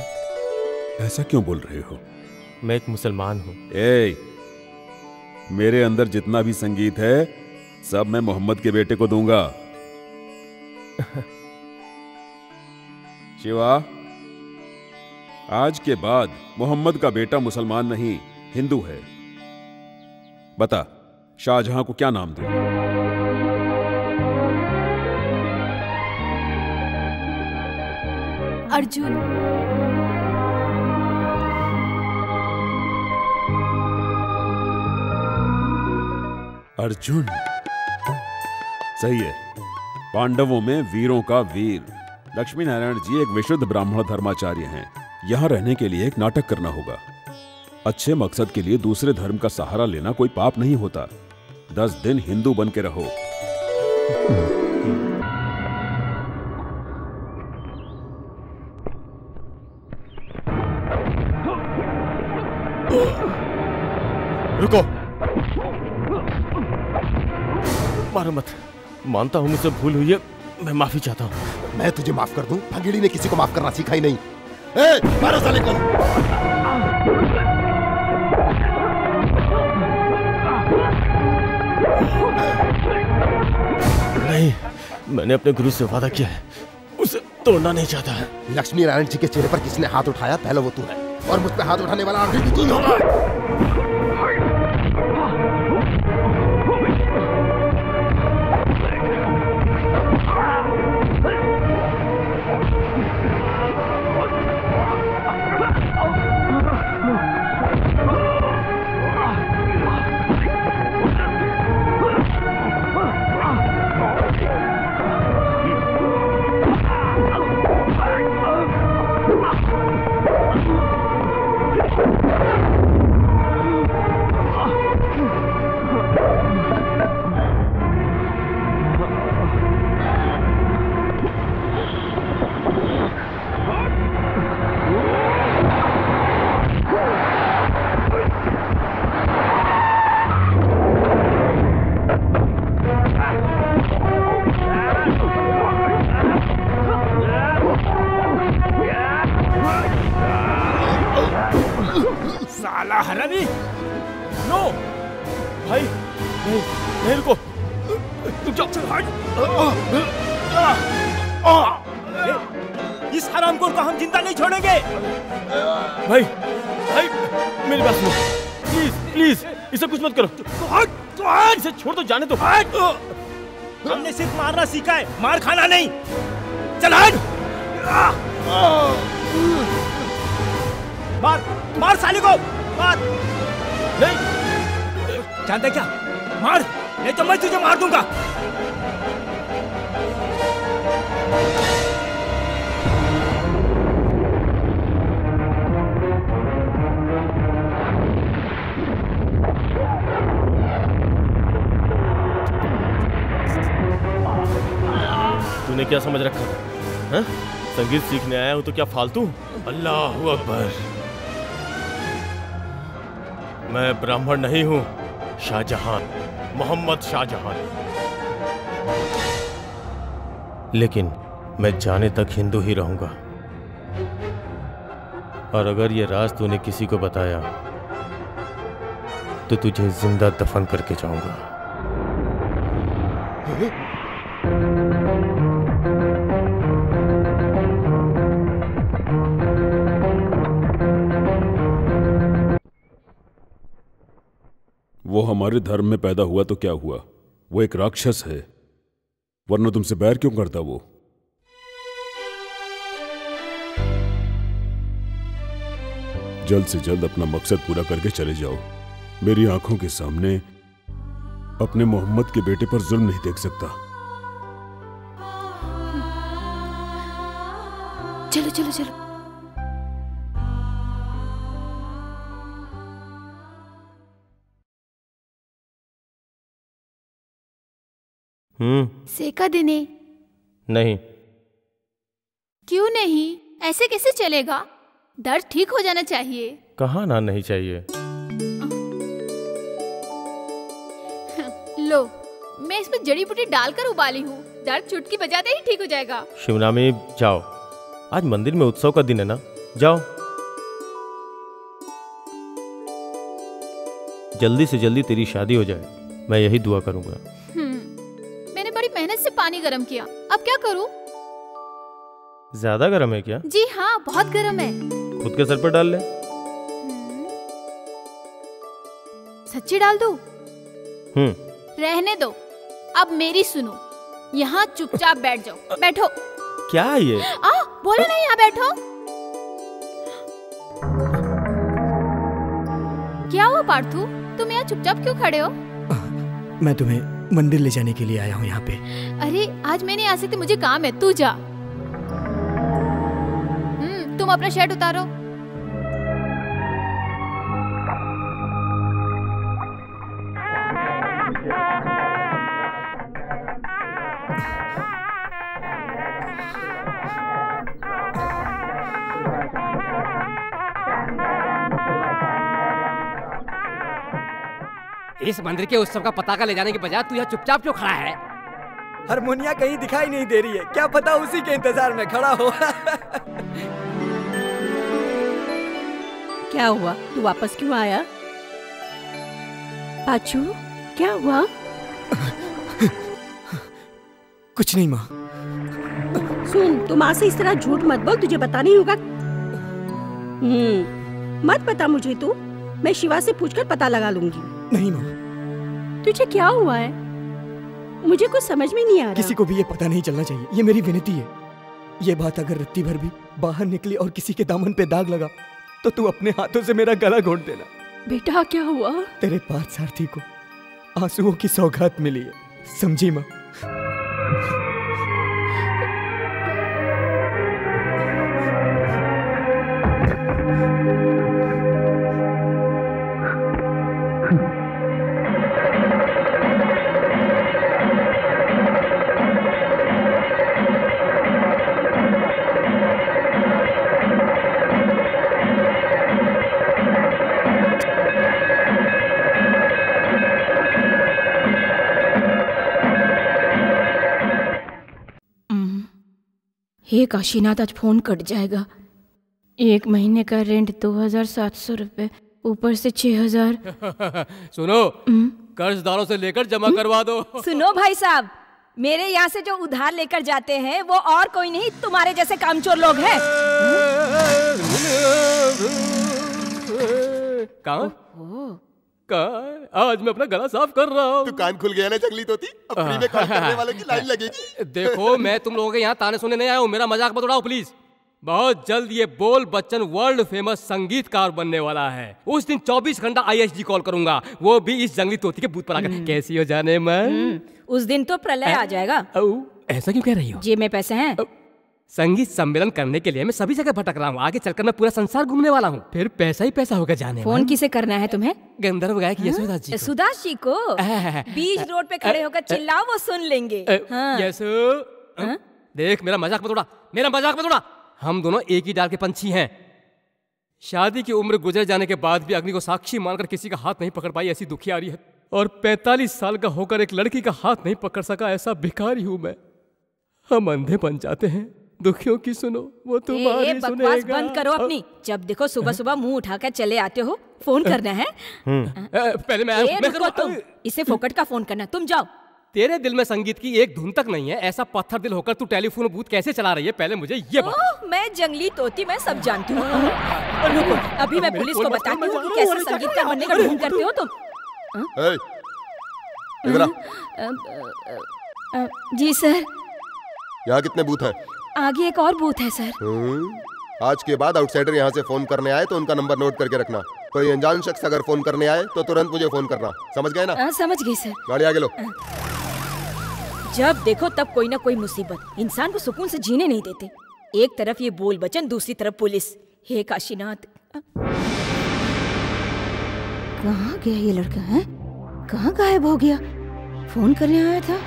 ऐसा क्यों बोल रहे हो? मैं एक मुसलमान हूँ। मेरे अंदर जितना भी संगीत है सब मैं मोहम्मद के बेटे को दूंगा। शिवा, आज के बाद मोहम्मद का बेटा मुसलमान नहीं, हिंदू है। बता, शाहजहां को क्या नाम दूं? अर्जुन। अर्जुन सही है। पांडवों में वीरों का वीर। लक्ष्मी नारायण जी एक विशुद्ध ब्राह्मण धर्माचार्य हैं। यहां रहने के लिए एक नाटक करना होगा। अच्छे मकसद के लिए दूसरे धर्म का सहारा लेना कोई पाप नहीं होता। 10 दिन हिंदू बन के रहो। रुको, मारो मत। मानता हूं मुझसे भूल हुई है, मैं माफी चाहता हूं। मैं तुझे माफ कर दूं? भंगीड़ी ने किसी को माफ करना सीखा ही नहीं। मारो साले को। नहीं, मैंने अपने गुरु से वादा किया है, उसे तोड़ना नहीं चाहता है। लक्ष्मी नारायण जी के चेहरे पर किसने हाथ उठाया? पहले वो तू है, और मुझ पे हाथ उठाने वाला आखिरी भी तू ही होगा। साला हरामी! नो भाई, नहीं नहीं, रुको, तुम जाओ। इस हरामखोर को हम जिंदा नहीं छोड़ेंगे। भाई भाई, मेरी बात सुनो, प्लीज प्लीज, इसे कुछ मत करो। इसे छोड़ दो, जाने दो। हमने सिर्फ मारना सीखा है, मार खाना नहीं। चल हट! मार मार साले को, मार। नहीं, जानते क्या? मार, नहीं तो मैं तुझे मार दूंगा। क्या समझ रखा था? हाँ? संगीत सीखने आया हूं तो क्या फालतू? अल्लाह अकबर। मैं ब्राह्मण नहीं हूं, शाहजहां, मोहम्मद शाहजहां। लेकिन मैं जाने तक हिंदू ही रहूंगा। और अगर ये राज तूने किसी को बताया तो तुझे जिंदा दफन करके जाऊंगा। वो हमारे धर्म में पैदा हुआ तो क्या हुआ? वो एक राक्षस है, वरना तुमसे बैर क्यों करता वो? जल्द से जल्द अपना मकसद पूरा करके चले जाओ। मेरी आंखों के सामने अपने मोहम्मद के बेटे पर जुल्म नहीं देख सकता। चलो चलो चलो। सेका देने? नहीं। क्यों नहीं? ऐसे कैसे चलेगा? दर्द ठीक हो जाना चाहिए। कहाँ ना नहीं चाहिए। लो, मैं इसमें जड़ी बूटी डालकर उबाली हूँ। दर्द चुटकी बजाते ही ठीक हो जाएगा। शिवनामी जाओ, आज मंदिर में उत्सव का दिन है ना, जाओ। जल्दी से जल्दी तेरी शादी हो जाए, मैं यही दुआ करूंगा। मैंने बड़ी मेहनत से पानी गर्म किया, अब क्या करूँ? ज्यादा गर्म है क्या? जी हाँ, बहुत गर्म है। खुद के सर पर डाल ले। सच्ची डाल दूं? रहने दो, अब मेरी सुनो। यहाँ चुपचाप बैठ जाओ। बैठो। क्या ये? बोलो नहीं, यहाँ बैठो। क्या हुआ पार्थू, तुम यहाँ चुपचाप क्यों खड़े हो? मैं तुम्हें मंदिर ले जाने के लिए आया हूँ यहाँ पे। अरे आज मैं नहीं आ सकती, मुझे काम है, तू जा। तुम अपना शर्ट उतारो। इस मंदिर के उत्सव का पताका ले जाने के बजाय तू यहाँ चुपचाप क्यों खड़ा है? हारमोनिया कहीं दिखाई नहीं दे रही है, क्या पता उसी के इंतजार में खड़ा हो। क्या हुआ, तू वापस क्यों आया? पाचू, क्या हुआ? कुछ नहीं माँ। सुन, तू माँ से इस तरह झूठ मत बोल, तुझे पता नहीं होगा। मत बता मुझे तू, मैं शिवा से पूछकर पता लगा लूंगी। नहीं माँ। तुझे क्या हुआ है? मुझे कुछ समझ में नहीं आ रहा। किसी को भी ये पता नहीं चलना चाहिए, ये मेरी विनती है। ये बात अगर रत्ती भर भी बाहर निकली और किसी के दामन पे दाग लगा तो तू अपने हाथों से मेरा गला घोट देना। बेटा क्या हुआ? तेरे पार्थसारथी को आंसुओं की सौगात मिली है, समझी माँ? हे काशीनाथ, आज फोन कट जाएगा। 1 महीने का रेंट 2700 रुपए, ऊपर से 6000। सुनो, कर्जदारों से लेकर जमा करवा दो। सुनो भाई साहब, मेरे यहाँ से जो उधार लेकर जाते हैं वो और कोई नहीं, तुम्हारे जैसे कामचोर लोग हैं। आज मैं अपना गला साफ कर रहा हूँ। तू कान खुल गया ना जंगली तोती, अब फ्री में काम करने वालों की लाइन लगेगी। देखो, मैं तुम लोगों के यहाँ ताने सुनने नहीं आया हूँ, मेरा मजाक मत उड़ाओ प्लीज। बहुत जल्द ये बोल बच्चन वर्ल्ड फेमस संगीतकार बनने वाला है। उस दिन 24 घंटा ISG कॉल करूंगा, वो भी इस जंगली तोती के बूथ पर आकर। कैसी हो जाने मन? उस दिन तो प्रलय आ जाएगा। ऐसा क्यों कह रही हो? जेब में पैसे हैं? संगीत सम्मेलन करने के लिए मैं सभी जगह भटक रहा हूँ। आगे चलकर मैं पूरा संसार घूमने वाला हूँ, फिर पैसा ही पैसा होगा जाने। फोन किसे करना है तुम्हें? गंधर्व गायक यशोदास जी को। यशोदास जी को? बीच रोड पे खड़े होकर चिल्लाओ, वो सुन लेंगे। यशो, देख मेरा मजाक मत उड़ा, मेरा मजाक मत उड़ा। हम दोनों एक ही डाल के पंछी हैं। शादी की उम्र गुजर जाने के बाद भी अग्नि को साक्षी मानकर किसी का हाथ नहीं पकड़ पाई ऐसी दुखियारी है, और 45 साल का होकर एक लड़की का हाथ नहीं पकड़ सका ऐसा भिखारी हूं मैं। हम अंधे बन जाते हैं, दुखियों की सुनो वो तुम्हारी बकवास सुनेगा। बंद करो अपनी। जब देखो सुबह सुबह मुंह उठाकर चले आते हो। फोन करना है? पहले मैं रुको तुम, इसे फोकट का फोन करना। तुम जाओ। तेरे दिल में संगीत की एक धुन तक नहीं है, ऐसा पत्थर दिल होकर तू टेलीफोन बूथ कैसे चला रही है? पहले मुझे ये बता। मैं जंगली तोती, मैं सब जानती हूँ। रुको, अभी मैं पुलिस को बताती हूँ कि कैसे संगीतकार बनने का ढोंग करते हो तुम। इधर आ। जी सर। यहाँ कितने बूथ हैं? आगे एक और बूथ है सर। आज के बाद आउटसाइडर यहाँ से फोन करने आए तो उनका नंबर नोट करके रखना। कोई अनजान शख्स अगर फोन करने आए तो तुरंत मुझे फोन करना, समझ गए ना? समझ गई सर। गाड़ी आगे लो। जब देखो तब कोई ना कोई मुसीबत, इंसान को सुकून से जीने नहीं देते। एक तरफ ये बोल बचन, दूसरी तरफ पुलिस। हे काशीनाथ, कहाँ गया ये लड़का है? कहाँ गायब हो गया? फोन करने आया था।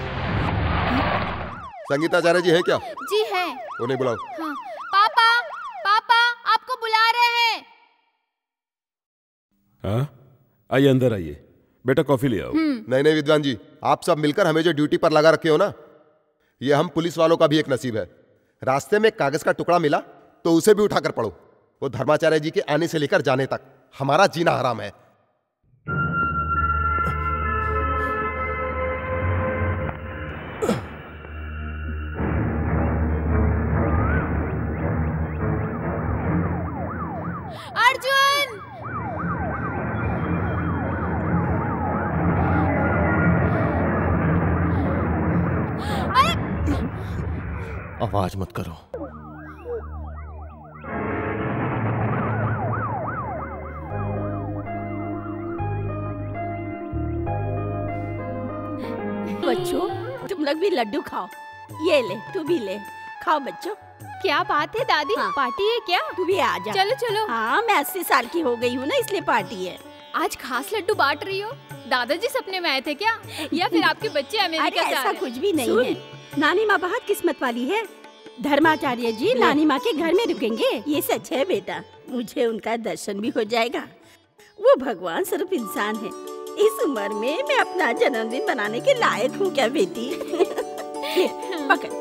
संगीताचार्य जी है क्या? जी है। उन्हें बुलाओ। हाँ। पापा, पापा आपको बुला रहे हैं। हाँ, आइए अंदर आइए। बेटा कॉफी ले आओ। नहीं विद्वान जी, आप सब मिलकर हमें जो ड्यूटी पर लगा रखे हो ना, ये हम पुलिस वालों का भी एक नसीब है। रास्ते में कागज का टुकड़ा मिला तो उसे भी उठाकर पढ़ो। वो धर्माचार्य जी के आने से लेकर जाने तक हमारा जीना हराम है। अर्जुन! आवाज मत करो। बच्चों तुम लोग भी लड्डू खाओ। ये ले, तू भी ले, खाओ बच्चों। क्या बात है दादी? हाँ। पार्टी है क्या? तू भी आ जा। चलो चलो। हाँ, मैं 80 साल की हो गई हूँ ना, इसलिए पार्टी है। आज खास लड्डू बांट रही हो? दादाजी सपने में आए थे क्या, या फिर आपके बच्चे अमेरिका से आ ऐसा रहे? कुछ भी नहीं है। नानी माँ बहुत किस्मत वाली है। धर्माचार्य जी नानी माँ के घर में रुकेंगे, ये सच है बेटा। मुझे उनका दर्शन भी हो जाएगा। वो भगवान स्वरूप इंसान है। इस उम्र में मैं अपना जन्मदिन बनाने के लायक हूँ क्या बेटी? पकड़।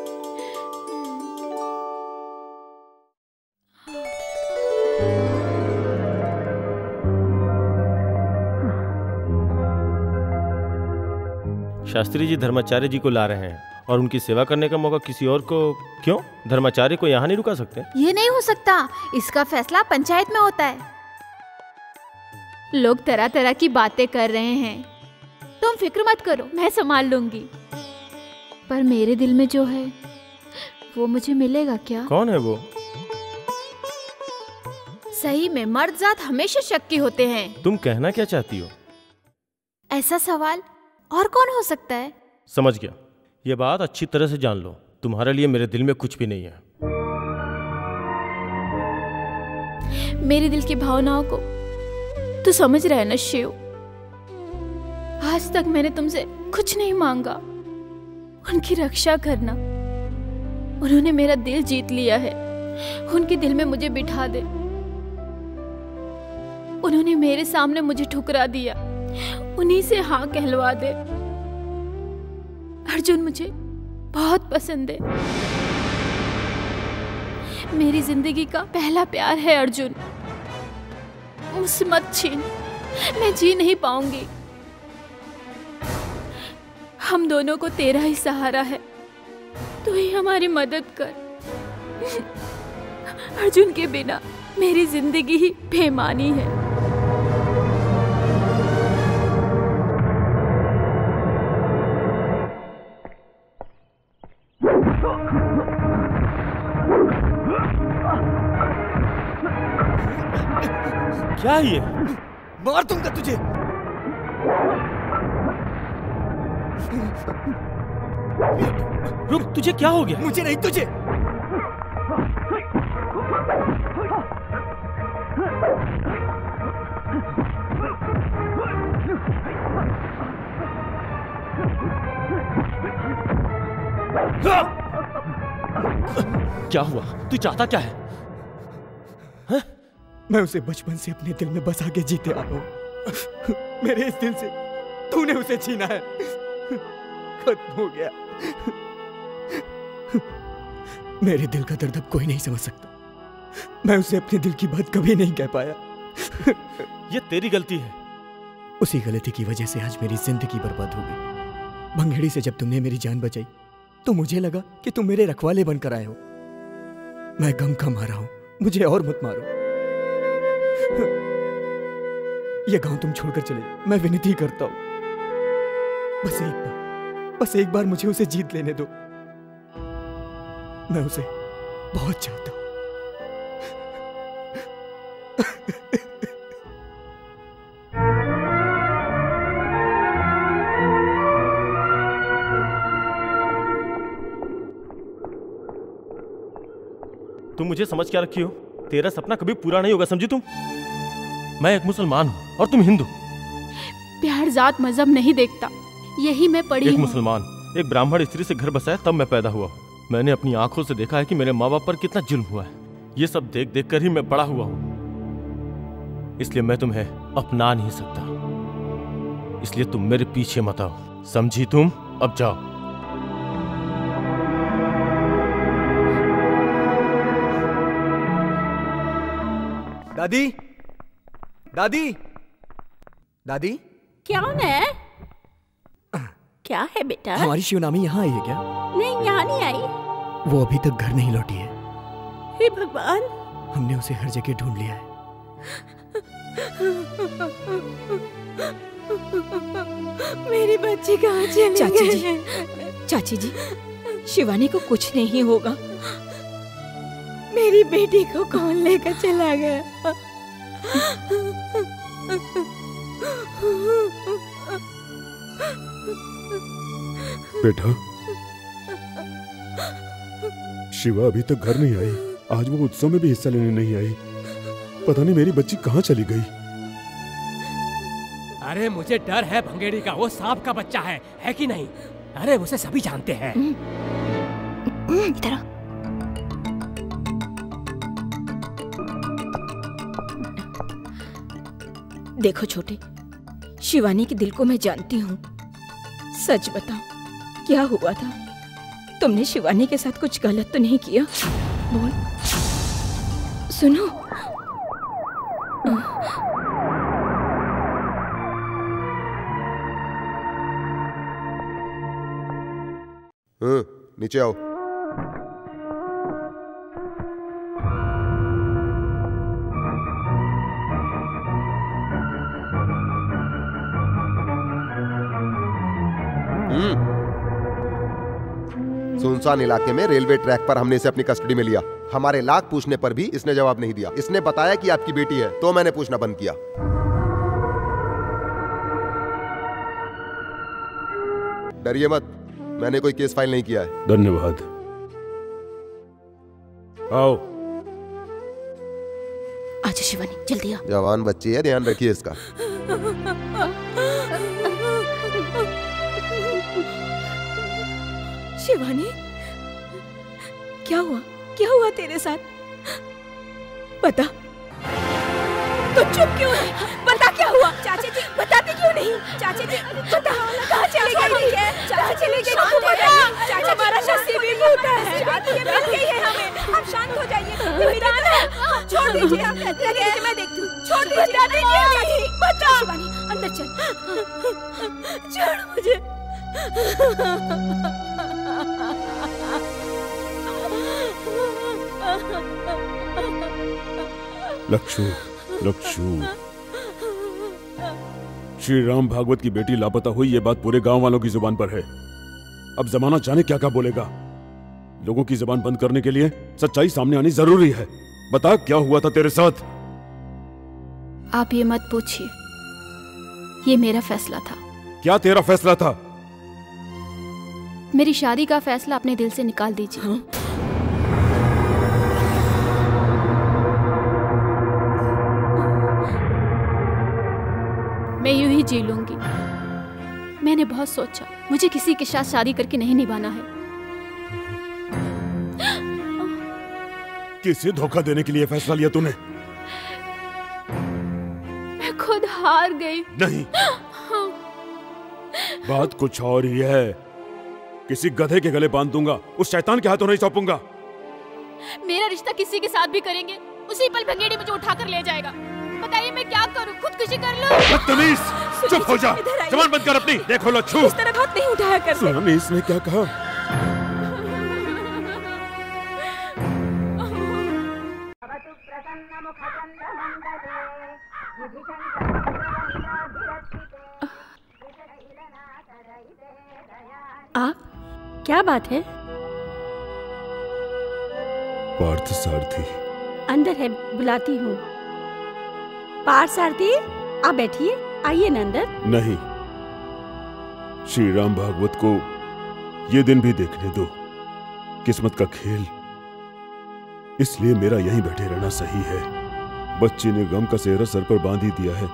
शास्त्री जी धर्माचार्य जी को ला रहे हैं और उनकी सेवा करने का मौका किसी और को क्यों? धर्माचार्य को यहाँ नहीं रुका सकते? ये नहीं हो सकता, इसका फैसला पंचायत में होता है। लोग तरह तरह की बातें कर रहे हैं, तुम फिक्र मत करो, मैं संभाल लूंगी। पर मेरे दिल में जो है वो मुझे मिलेगा क्या? कौन है वो? सही में मर्द जात हमेशा शक्की होते हैं। तुम कहना क्या चाहती हो? ऐसा सवाल और कौन हो सकता है? समझ गया। ये बात अच्छी तरह से जान लो, तुम्हारे लिए मेरे दिल में कुछ भी नहीं है। मेरे दिल की भावनाओं को तू समझ रहा है ना शिव? आज तक मैंने तुमसे कुछ नहीं मांगा, उनकी रक्षा करना। उन्होंने मेरा दिल जीत लिया है, उनके दिल में मुझे बिठा दे। उन्होंने मेरे सामने मुझे ठुकरा दिया, उन्हीं से हाँ कहलवा दे। अर्जुन मुझे बहुत पसंद है, मेरी जिंदगी का पहला प्यार है अर्जुन। मुझसे मत छीन, मैं जी नहीं पाऊंगी। हम दोनों को तेरा ही सहारा है, तू ही हमारी मदद कर। अर्जुन के बिना मेरी जिंदगी ही बेमानी है। क्या ये? मार दूंगा तुझे। रुक, तुझे क्या हो गया? मुझे नहीं, तुझे। क्या हुआ? तू चाहता क्या है? मैं उसे बचपन से अपने दिल में बसा के जीते आया हूं। मेरे इस दिल से तूने उसे छीना है। खत्म हो गया। मेरे दिल का दर्द अब कोई नहीं समझ सकता। मैं उसे अपने दिल की बात कभी नहीं कह पाया। ये तेरी गलती है। उसी गलती की वजह से आज मेरी जिंदगी बर्बाद हो गई। भंगेड़ी से जब तुमने मेरी जान बचाई तो मुझे लगा कि तुम मेरे रखवाले बनकर आए हो। मैं गम का मारा हूं, मुझे और मत मारो। ये गांव तुम छोड़कर चले जाओ, मैं विनती करता हूं। बस एक बार मुझे उसे जीत लेने दो। मैं उसे बहुत चाहता हूं। तुम मुझे समझ क्या रखी हो? तेरा सपना कभी पूरा नहीं होगा, समझी तुम? मैं एक मुसलमान हूँ और तुम हिंदू। प्यार जात मजहब नहीं देखता, यही मैं पढ़ी एक हूँ। मुसलमान एक ब्राह्मण स्त्री से घर बसाया तब मैं पैदा हुआ। मैंने अपनी आंखों से देखा है कि मेरे माँ बाप पर कितना जुल्म हुआ है। ये सब देख देख कर ही मैं बड़ा हुआ हूँ। इसलिए मैं तुम्हें अपना नहीं सकता। इसलिए तुम मेरे पीछे मत आओ, समझी तुम? अब जाओ। दादी, दादी, दादी, क्या है? क्या है बेटा? हमारी शिवनामी यहाँ आई है क्या? नहीं, यहाँ नहीं आई। वो अभी तक घर नहीं लौटी है। हे भगवान, हमने उसे हर जगह ढूंढ लिया है। मेरी बच्ची कहाँ चली चाची गई? जी, चाची जी, शिवानी को कुछ नहीं होगा। मेरी बेटी को कौन लेकर चला गया? बेटा, शिवा अभी तक घर नहीं आई। आज वो उत्सव में भी हिस्सा लेने नहीं आई। पता नहीं मेरी बच्ची कहाँ चली गई। अरे मुझे डर है भंगेड़ी का, वो सांप का बच्चा है कि नहीं? अरे उसे सभी जानते हैं। इधर आओ। देखो छोटे, शिवानी के दिल को मैं जानती हूँ। सच बताओ, क्या हुआ था? तुमने शिवानी के साथ कुछ गलत तो नहीं किया? बोल। सुनो, नीचे आओ। सुनसान इलाके में रेलवे ट्रैक पर हमने इसे अपनी कस्टडी में लिया। हमारे लाख पूछने पर भी इसने जवाब नहीं दिया। इसने बताया कि आपकी बेटी है, तो मैंने पूछना बंद किया। डरिए मत, मैंने कोई केस फाइल नहीं किया है। धन्यवाद। आओ। आजा शिवानी, जल्दी आ। जवान बच्ची है, ध्यान रखिए इसका। शिवानी, क्या हुआ? क्या हुआ तेरे साथ? बता। तो चुप क्यों है? बता क्या हुआ? चाची जी, बताते क्यों नहीं? चाची जी, बता, कहाँ चली गई है? चाची चली गई, बता। चाचा, हमारा शस्त्र भी होता है। ये मिल गई है हमें। आप शांत हो जाइए। छोड़ दीजिए, मैं देखती हूँ। छोड़ दीजिए, बता। शिवानी, अंदर चल। छोड़ मुझे। लक्षु, लक्षु, श्री राम भागवत की बेटी लापता हुई, ये बात पूरे गांव वालों की जुबान पर है। अब जमाना जाने क्या क्या बोलेगा। लोगों की जुबान बंद करने के लिए सच्चाई सामने आनी जरूरी है। बता, क्या हुआ था तेरे साथ? आप ये मत पूछिए, ये मेरा फैसला था। क्या तेरा फैसला था? मेरी शादी का फैसला अपने दिल से निकाल दीजिए। हाँ? मैं यूं ही जी लूंगी। मैंने बहुत सोचा, मुझे किसी के साथ शादी करके नहीं निभाना है। किसे धोखा देने के लिए फैसला लिया तूने? मैं खुद हार गई। नहीं, बात कुछ और ही है। किसी गधे के गले बांध दूंगा, उस शैतान के हाथों नहीं सौंपूंगा। मेरा रिश्ता किसी के साथ भी करेंगे, उसी पल भंगेड़ी मुझे उठा कर ले जाएगा। बताइए मैं क्या करूं? खुदकुशी कर लूं? बदतमीज, चुप हो जा, जबान बंद कर अपनी। देखो लच्छू, इस तरह हाथ नहीं उठाया कर। सुना नहीं इसने क्या कहा? आप क्या बात है? पार्थ सारथी अंदर है, बुलाती हूँ। पार्थ सारथी, आप बैठिए, आइए ना अंदर। नहीं, श्री राम भागवत को ये दिन भी देखने दो। किस्मत का खेल, इसलिए मेरा यहीं बैठे रहना सही है। बच्ची ने गम का सेहरा सर पर बांध ही दिया है।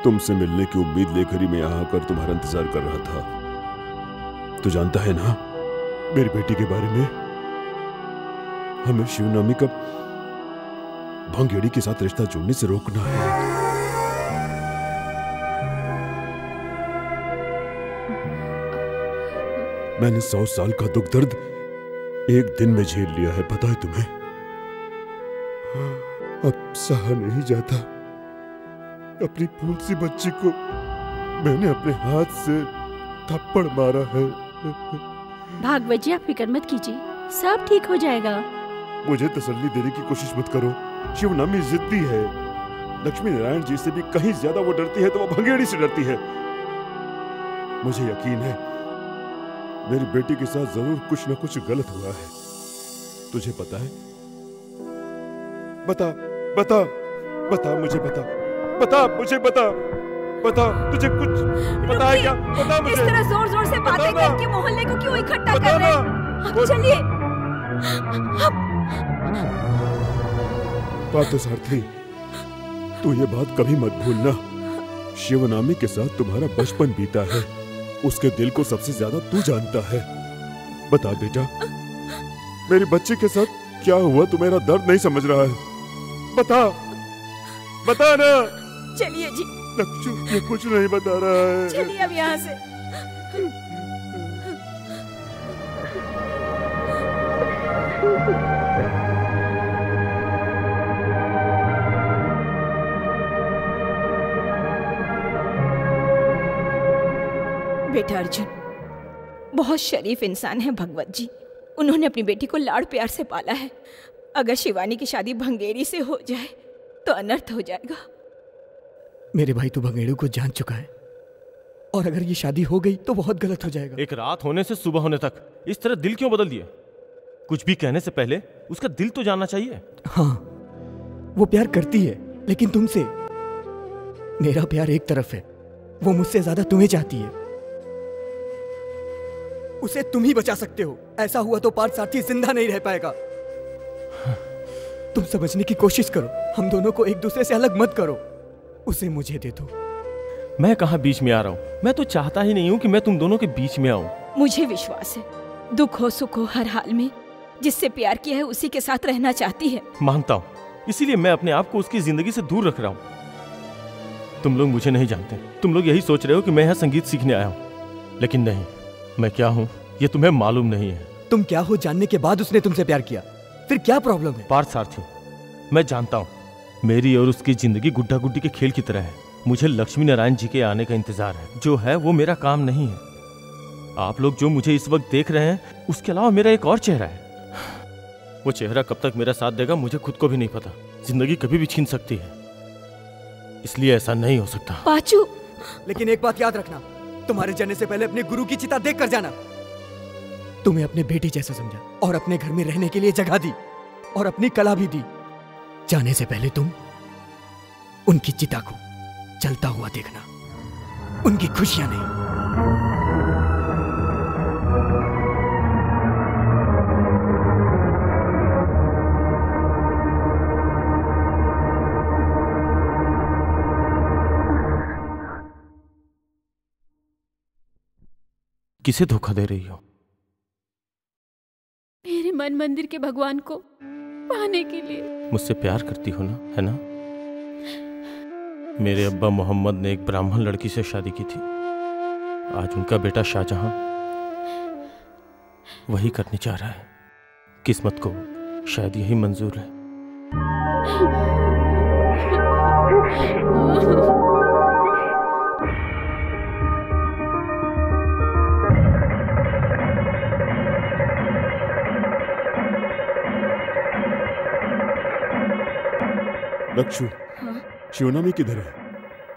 तुमसे मिलने की उम्मीद लेकर ही मैं यहां आकर तुम्हारा इंतजार कर रहा था। तू जानता है ना मेरी बेटी के बारे में? हमें शिवनामी का भंगेड़ी के साथ रिश्ता जोड़ने से रोकना है। मैंने 100 साल का दुख दर्द एक दिन में झेल लिया है, पता है तुम्हें? अब सहा नहीं जाता। अपनी फूल सी बच्ची को मैंने अपने हाथ से थप्पड़ मारा है। भागवत जी, आप फिक्र मत कीजिए, सब ठीक हो जाएगा। मुझे तसल्ली देने की कोशिश मत करो। शिवनामी जिद्दी है। लक्ष्मी नारायण जी से भी कहीं ज्यादा वो डरती है तो वो भंगेड़ी से डरती है। मुझे यकीन है मेरी बेटी के साथ जरूर कुछ न कुछ गलत हुआ है। तुझे पता है? बता बता बता, मुझे बता, बता मुझे, बता बता, तुझे कुछ पता है क्या? बता मुझे। इस तरह जोर जोर से बातें करके मोहल्ले को क्यों इकट्ठा कर रहे हैं? अब चलिए। पार्थसारथी, तू ये बात कभी मत भूलना। शिवनामी के साथ तुम्हारा बचपन बीता है। उसके दिल को सबसे ज्यादा तू जानता है। बता बेटा, मेरी बच्ची के साथ क्या हुआ? तू मेरा दर्द नहीं समझ रहा है। बता बता ना। चलिए जी। लक्ष्मी, ये कुछ नहीं बता रहा है। चलिए अब यहाँ से। बेटा अर्जुन बहुत शरीफ इंसान है भगवत जी। उन्होंने अपनी बेटी को लाड़ प्यार से पाला है। अगर शिवानी की शादी भंगेरी से हो जाए तो अनर्थ हो जाएगा। मेरे भाई तो भंगेड़ू को जान चुका है, और अगर ये शादी हो गई तो बहुत गलत हो जाएगा। एक रात होने से सुबह होने तक इस तरह दिल क्यों बदल दिए? कुछ भी कहने से पहले उसका दिल तो जानना चाहिए। हाँ, वो प्यार करती है, लेकिन तुमसे। मेरा प्यार एक तरफ है, वो मुझसे ज्यादा तुम्हें चाहती है। उसे तुम ही बचा सकते हो। ऐसा हुआ तो पार्थ सारथी जिंदा नहीं रह पाएगा। तुम समझने की कोशिश करो। हम दोनों को एक दूसरे से अलग मत करो। उसे मुझे दे दो। मैं कहाँ बीच में आ रहा हूँ? मैं तो चाहता ही नहीं हूँ कि मैं तुम दोनों के बीच में आऊँ। मुझे विश्वास है, दुख हो सुख हो हर हाल में जिससे प्यार किया है उसी के साथ रहना चाहती है। मानता हूँ, इसीलिए मैं अपने आप को उसकी जिंदगी से दूर रख रहा हूँ। तुम लोग मुझे नहीं जानते। तुम लोग यही सोच रहे हो कि मैं यहाँ संगीत सीखने आया हूँ, लेकिन नहीं, मैं क्या हूँ ये तुम्हें मालूम नहीं है। तुम क्या हो जानने के बाद उसने तुमसे प्यार किया, फिर क्या प्रॉब्लम है? पार्थ सारथी, मैं जानता हूँ मेरी और उसकी जिंदगी गुड्डा गुड्डी के खेल की तरह है। मुझे लक्ष्मी नारायण जी के आने का इंतजार है। जो है वो मेरा काम नहीं है। आप लोग जो मुझे इस वक्त देख रहे हैं, उसके अलावा मेरा एक और चेहरा है। वो चेहरा कब तक मेरा साथ देगा मुझे खुद को भी नहीं पता। जिंदगी कभी भी छीन सकती है, इसलिए ऐसा नहीं हो सकता। पाचू, लेकिन एक बात याद रखना, तुम्हारे जाने से पहले अपने गुरु की चिता देख कर जाना। तुम्हें अपने बेटी जैसा समझा और अपने घर में रहने के लिए जगह दी और अपनी कला भी दी। जाने से पहले तुम उनकी चिता को चलता हुआ देखना, उनकी खुशियां नहीं। किसे धोखा दे रही हो? मन मंदिर के भगवान को पाने के लिए। मुझसे प्यार करती हो ना, है ना? मेरे अब्बा मोहम्मद ने एक ब्राह्मण लड़की से शादी की थी। आज उनका बेटा शाहजहां वही करने जा रहा है। किस्मत को शायद यही मंजूर है। लक्षु, शिवनामी किधर है?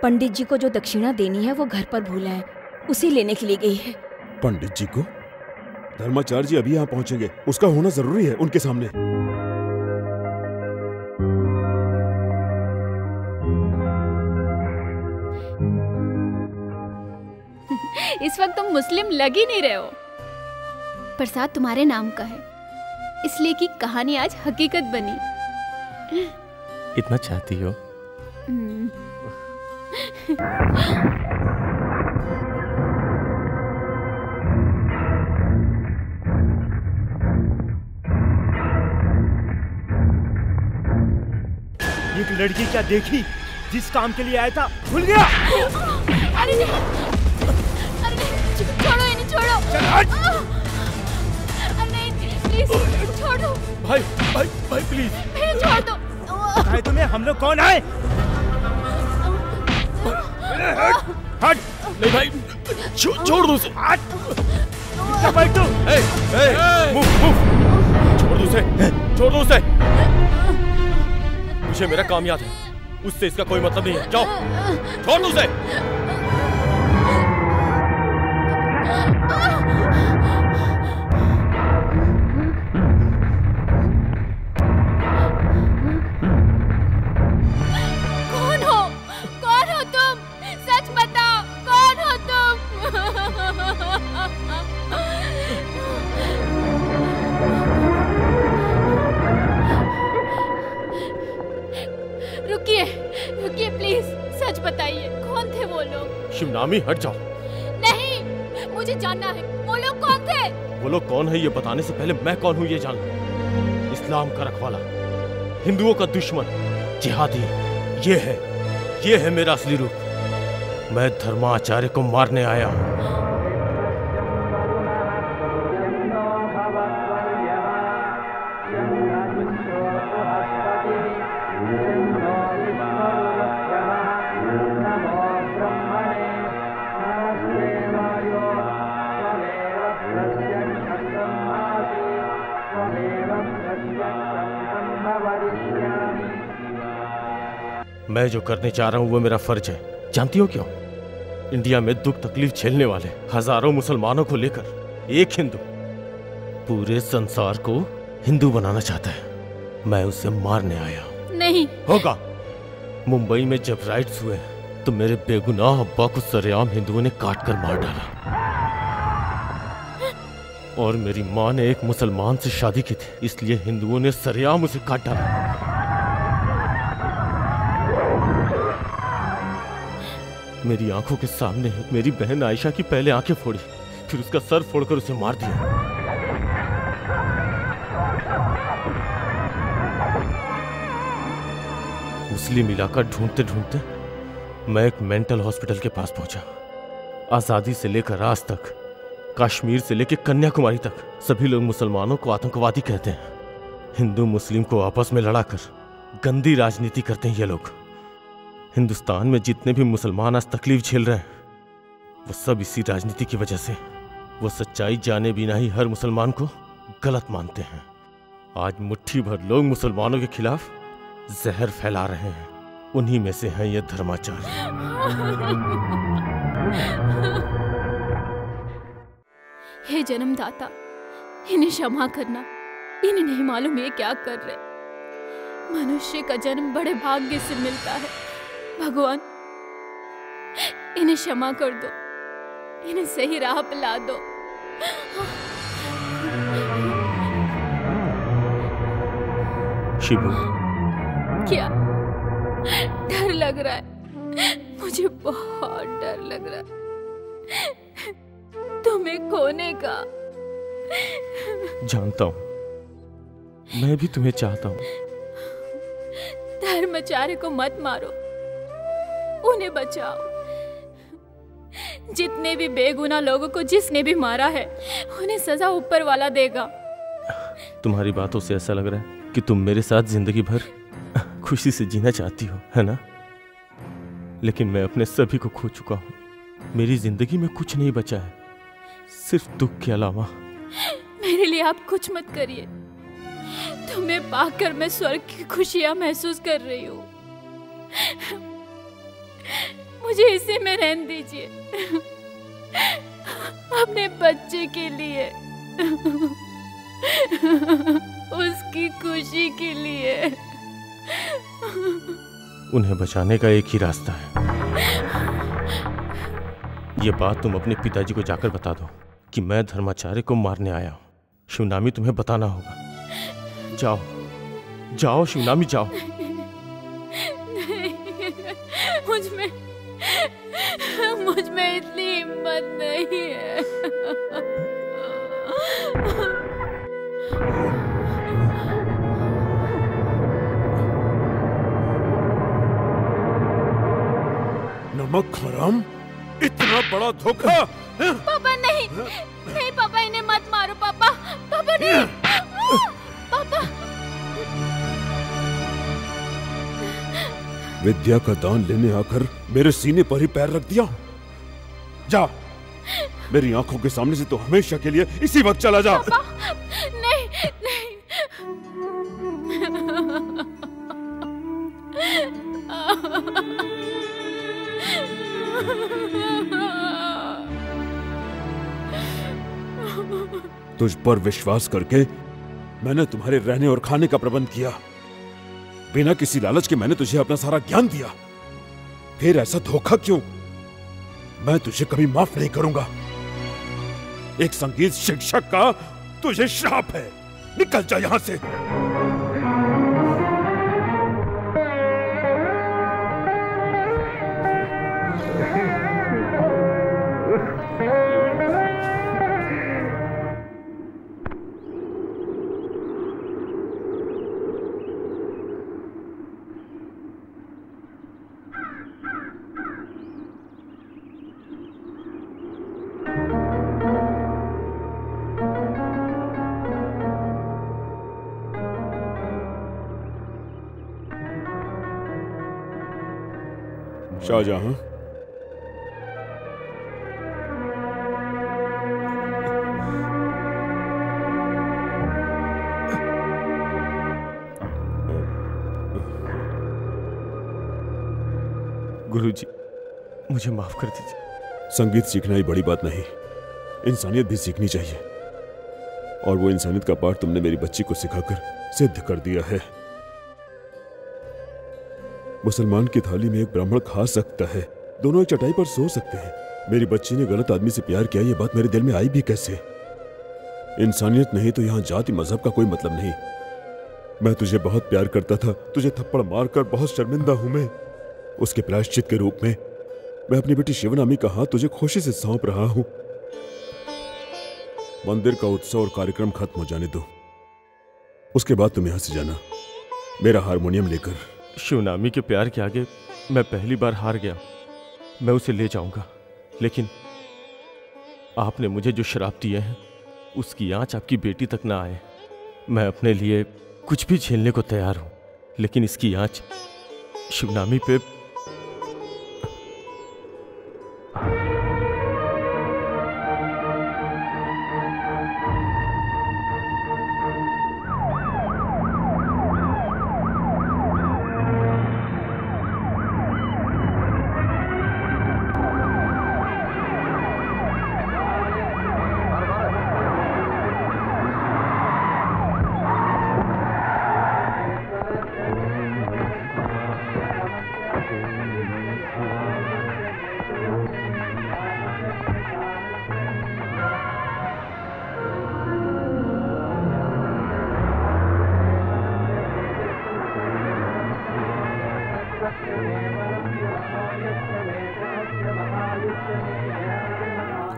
पंडित जी को जो दक्षिणा देनी है वो घर पर भूला है, उसी लेने के लिए गई है। पंडित जी को? धर्माचार्य जी अभी यहाँ पहुंचेंगे, उसका होना जरूरी है उनके सामने। इस वक्त तुम मुस्लिम लग ही नहीं रहे हो। प्रसाद तुम्हारे नाम का है, इसलिए कि कहानी आज हकीकत बनी। इतना चाहती हो? एक लड़की क्या देखी, जिस काम के लिए आया था भूल गया। अरे नहीं, अरे नहीं, छोड़ो इन्हें, छोड़ो। चल हट। अरे नहीं, प्लीज छोड़ो। भाई भाई भाई प्लीज मुझे छोड़ दो। भाई तुम्हें हम लोग कौन आए? हट। नहीं भाई, छोड़ दो उसे। हट। बैठ तू। छोड़ दो उसे, छोड़ दो उसे। मुझे मेरा काम याद है, उससे इसका कोई मतलब नहीं है। जाओ, छोड़ दो उसे। कौन हो तुम? सच बताओ, कौन हो तुम? रुकिए, रुकिए प्लीज, सच बताइए, कौन थे वो लोग? शिवनामी हट जाओ। नहीं, मुझे जानना है, वो लोग कौन थे? वो लोग कौन है ये बताने से पहले मैं कौन हूँ ये जान लो। इस्लाम का रखवाला, हिंदुओं का दुश्मन, जिहादी, ये है मेरा असली रूप। मैं धर्माचार्य को मारने आया हूँ। मैं जो करने चाह रहा हूं वो मेरा फर्ज है। जानती हो क्यों? इंडिया में दुख तकलीफ झेलने वाले हजारों मुसलमानों को लेकर एक हिंदू पूरे संसार को हिंदू बनाना चाहता है। मैं उसे मारने आया हूं। नहीं होगा। मुंबई में जब राइट्स हुए तो मेरे बेगुनाह अब्बा को सरेआम हिंदुओं ने काट कर मार डाला, और मेरी माँ ने एक मुसलमान से शादी की थी, इसलिए हिंदुओं ने सरेआम उसे काट डाला। मेरी आंखों के सामने ही मेरी बहन आयशा की पहले आंखें फोड़ी, फिर उसका सर फोड़कर उसे मार दिया। मुस्लिम इलाका ढूंढते ढूंढते मैं एक मेंटल हॉस्पिटल के पास पहुंचा। आजादी से लेकर आज तक, कश्मीर से लेकर कन्याकुमारी तक सभी लोग मुसलमानों को आतंकवादी कहते हैं। हिंदू मुस्लिम को आपस में लड़ाकर गंदी राजनीति करते हैं ये लोग। हिंदुस्तान में जितने भी मुसलमान आज तकलीफ झेल रहे हैं वो सब इसी राजनीति की वजह से। वो सच्चाई जाने बिना ही हर मुसलमान को गलत मानते हैं। आज मुट्ठी भर लोग मुसलमानों के खिलाफ जहर फैला रहे हैं, उन्हीं में से हैं ये धर्माचार्य। हे जन्मदाता, इन्हें क्षमा करना। इन्हें नहीं मालूम ये क्या कर रहे। मनुष्य का जन्म बड़े भाग्य से मिलता है। भगवान, इन्हें क्षमा कर दो, इन्हें सही राह पे ला दो। शिबू, क्या डर लग रहा है? मुझे बहुत डर लग रहा है तुम्हें खोने का। जानता हूं, मैं भी तुम्हें चाहता हूँ। धर्मचार्य को मत मारो, उन्हें बचाओ। जितने भी बेगुनाह लोगों को जिसने भी मारा है, उन्हें सजा ऊपर वाला देगा। तुम्हारी बातों से ऐसा लग रहा है कि तुम मेरे साथ जिंदगी भर खुशी से जीना चाहती हो, है ना? लेकिन मैं अपने सभी को खो चुका हूँ। मेरी जिंदगी में कुछ नहीं बचा है, सिर्फ दुख के अलावा। मेरे लिए आप कुछ मत करिए। तुम्हें पाकर मैं स्वर्ग की खुशियां महसूस कर रही हूँ। मुझे इसी में रहने दीजिए, अपने बच्चे के लिए, उसकी खुशी के लिए। उन्हें बचाने का एक ही रास्ता है। ये बात तुम अपने पिताजी को जाकर बता दो कि मैं धर्माचार्य को मारने आया हूँ। शिवनामी तुम्हें बताना होगा। जाओ जाओ शिवनामी, जाओ। नहीं, मुझ में इतनी हिम्मत नहीं है। नमक हराम, इतना बड़ा धोखा। पापा नहीं, नहीं पापा, इन्हें मत मारो पापा। पापा नहीं, पापा। विद्या का दान लेने आकर मेरे सीने पर ही पैर रख दिया। जा, मेरी आंखों के सामने से तो हमेशा के लिए इसी वक्त चला जा। पापा, नहीं, नहीं। तुझ पर विश्वास करके मैंने तुम्हारे रहने और खाने का प्रबंध किया। बिना किसी लालच के मैंने तुझे अपना सारा ज्ञान दिया। फिर ऐसा धोखा क्यों? मैं तुझे कभी माफ नहीं करूंगा। एक संगीत शिक्षक का तुझे श्राप है। निकल जा यहां से। शाहजहां, गुरुजी, मुझे माफ कर दीजिए। संगीत सीखना ही बड़ी बात नहीं, इंसानियत भी सीखनी चाहिए। और वो इंसानियत का पाठ तुमने मेरी बच्ची को सिखाकर सिद्ध कर दिया है। मुसलमान की थाली में एक ब्राह्मण खा सकता है, दोनों एक चटाई पर सो सकते हैं। मेरी बच्ची ने गलत आदमी से प्यार किया, ये बात मेरे दिल में आई भी कैसे? इंसानियत नहीं तो यहां जाति मजहब का कोई मतलब नहीं। मैं तुझे बहुत प्यार करता था, तुझे थप्पड़ मारकर बहुत शर्मिंदा हूं मैं। उसके प्रायश्चित के रूप में मैं अपनी बेटी शिवनामी का हाथ तुझे खुशी से सौंप रहा हूं। मंदिर का उत्सव और कार्यक्रम खत्म हो जाने दो, उसके बाद तुम यहां से जाना मेरा हारमोनियम लेकर। शिवनामी के प्यार के आगे मैं पहली बार हार गया। मैं उसे ले जाऊंगा, लेकिन आपने मुझे जो श्राप दिए हैं उसकी आंच आपकी बेटी तक ना आए। मैं अपने लिए कुछ भी झेलने को तैयार हूं, लेकिन इसकी आंच शिवनामी पे।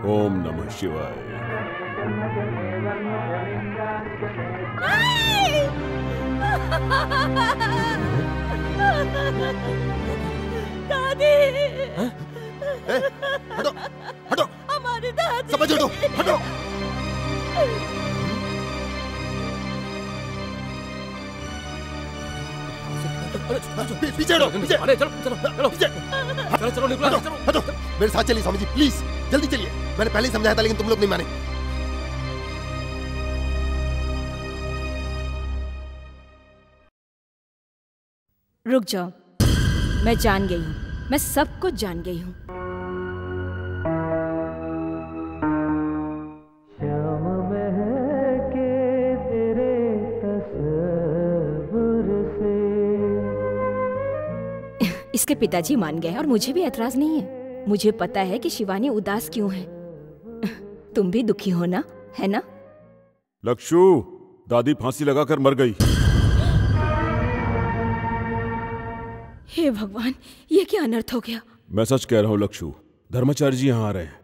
ओम नमः शिवाय। दादी हटो हटो, हमारी दादी समझ हटो हटो। पीछे हटो, पीछे। अरे चलो चलो चलो पीछे चलो चलो निकलो हटो, चलो। हटो। मेरे साथ चलिए स्वामी जी, प्लीज जल्दी चलिए। मैंने पहले ही समझाया था लेकिन तुम लोग नहीं माने। रुक जाओ, मैं जान गई हूँ, मैं सब कुछ जान गई हूँ। श्याम महके तेरे तस्वीर से। इसके पिताजी मान गए और मुझे भी ऐतराज नहीं है। मुझे पता है कि शिवानी उदास क्यों है। तुम भी दुखी हो ना, है ना? लक्षु, दादी फांसी लगाकर मर गई। हे भगवान, ये क्या अनर्थ हो गया। मैं सच कह रहा हूँ लक्षु, धर्माचार्य जी यहाँ आ रहे हैं।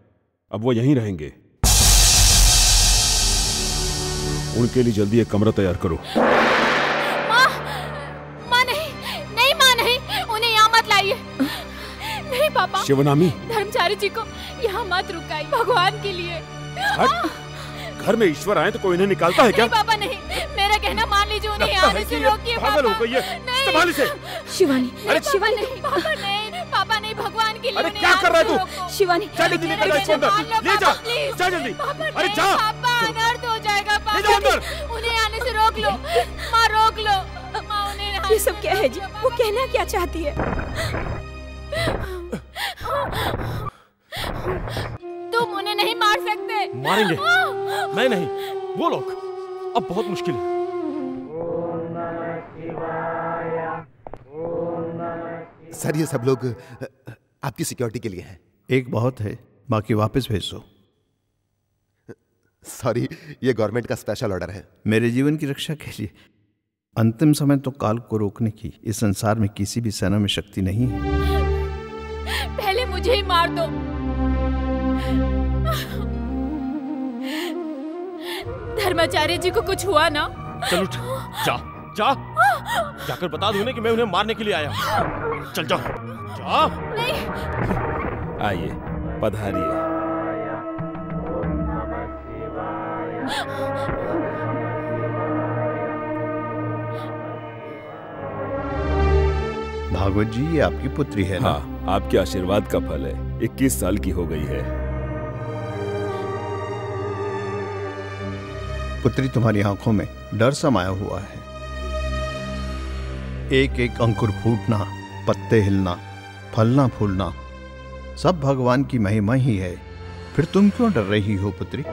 अब वो यहीं रहेंगे। उनके लिए जल्दी एक कमरा तैयार करो। माँ नहीं, उन्हें यहाँ मत लाइए। नहीं पापा, शिवनामी, धर्मचारी जी को यहाँ मत रुकाइए, भगवान के लिए। हट। घर में ईश्वर आए तो कोई इन्हें निकालता है क्या? नहीं पापा नहीं, मेरा कहना मान लीजिए, उन्हें यहाँ आने से रोकिए पागल हो गई है। संभाल इसे। शिवानी, अरे शिवानी नहीं, पापा नहीं, भगवान के लिए। अरे क्या कर रहा है तू? शिवानी, जल्दी निकल इसको अंदर ले जा, जा जल्दी। अरे जा, पापा अनर्थ हो जाएगा। ले जा अंदर। उन्हें आने से रोक लो, माँ रोक लो, माँ उन्हें। ये सब क्या है जी? वो कहना क्या चाहती है? तुम उन्हें नहीं मार सकते। मारेंगे, मैं नहीं, वो लोग। अब बहुत मुश्किल है। सर ये सब लोग आपकी सिक्योरिटी के लिए हैं। एक बहुत है, बाकी वापस भेज दो। सॉरी, ये गवर्नमेंट का स्पेशल ऑर्डर है। मेरे जीवन की रक्षा के लिए। अंतिम समय तो काल को रोकने की इस संसार में किसी भी सेना में शक्ति नहीं है। पहले मुझे ही मार दो। धर्माचार्य जी को कुछ हुआ ना? चल उठ, जा जा, जाकर बता दो कि मैं उन्हें मारने के लिए आया। चल जा, जा। नहीं। आइए, पधारिए। भागवत जी, ये आपकी पुत्री है ना? हाँ, आपके आशीर्वाद का फल है। 21 साल की हो गई है। पुत्री, तुम्हारी आंखों में डर समाया हुआ है। एक एक अंकुर फूटना, पत्ते हिलना, फलना फूलना, सब भगवान की महिमा ही है। फिर तुम क्यों डर रही हो पुत्री?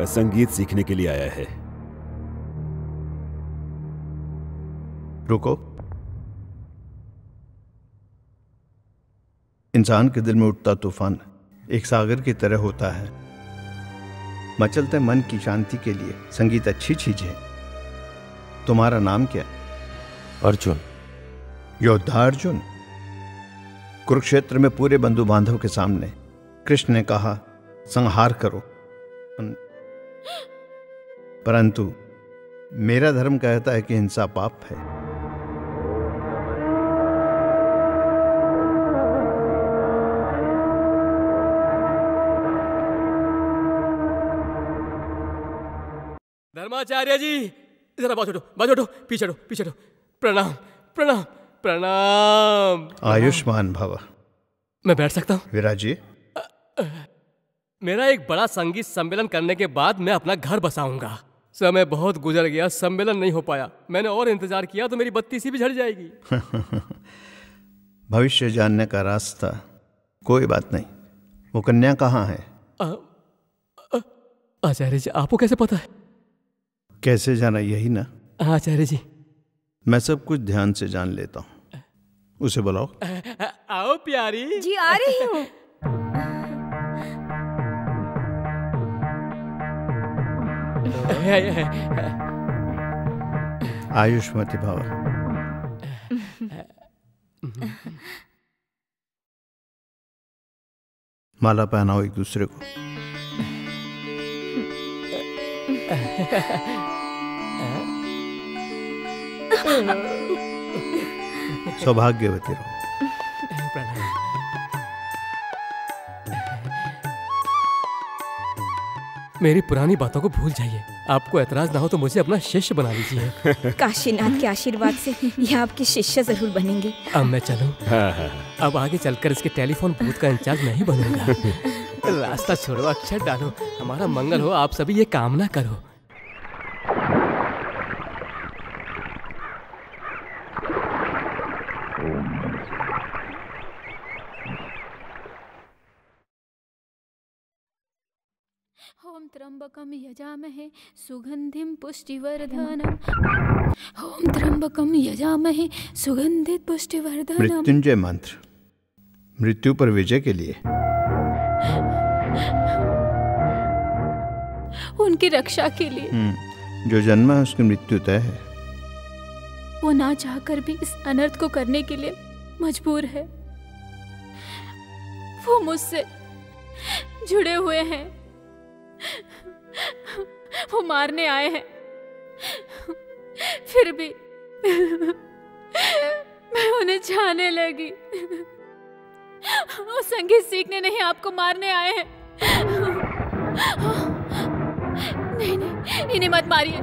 संगीत सीखने के लिए आया है। रुको। इंसान के दिल में उठता तूफान एक सागर की तरह होता है। मचलते मन की शांति के लिए संगीत अच्छी चीज है। तुम्हारा नाम क्या? अर्जुन। योद्धा अर्जुन। कुरुक्षेत्र में पूरे बंधु बांधव के सामने कृष्ण ने कहा, संहार करो, परंतु मेरा धर्म कहता है कि हिंसा पाप है। धर्माचार्य जी, जरा बाजू हटो, पीछे हटो। प्रणाम प्रणाम प्रणाम। आयुष्मान भव। मैं बैठ सकता हूँ? विराजिए। मेरा एक बड़ा संगीत सम्मेलन करने के बाद मैं अपना घर बसाऊंगा। समय बहुत गुजर गया, सम्मेलन नहीं हो पाया। मैंने और इंतजार किया तो मेरी बत्ती सी भी झड़ जाएगी। भविष्य जानने का रास्ता। कोई बात नहीं। वो कन्या कहाँ है? आचार्य जी, आपको कैसे पता है? कैसे जाना, यही ना? आचार्य जी, मैं सब कुछ ध्यान से जान लेता हूँ। उसे बुलाओ। आओ प्यारी। जी आ रही हूँ। आयुष्मती भव। माला पहनाओ एक दूसरे को। सौभाग्यवती रहो। मेरी पुरानी बातों को भूल जाइए। आपको एतराज ना हो तो मुझे अपना शिष्य बना लीजिए। काशीनाथ के आशीर्वाद से ये आपके शिष्य जरूर बनेंगे। अब मैं चलूं? अब आगे चलकर इसके टेलीफोन बूथ का इंचार्ज नहीं बनूंगा। रास्ता छोड़ो, अक्षर डालो, हमारा मंगल हो, आप सभी ये कामना करो। ओम त्र्यंबकम यजामहे सुगंधिम पुष्टिवर्धनम। ओम त्र्यंबकम यजामहे सुगंधित पुष्टिवर्धनम। मृत्युंजय मंत्र मृत्यु पर विजय के लिए। उनकी रक्षा के लिए। जो जन्मा है उसकी मृत्यु तय है। वो ना चाहकर भी इस अनर्थ को करने के लिए मजबूर है। वो मुझसे जुड़े हुए हैं, वो मारने आए हैं, फिर भी मैं उन्हें चाहने लगी। वो संगीत सीखने नहीं, आपको मारने आए हैं। नहीं नहीं, इन्हें मत मारिए,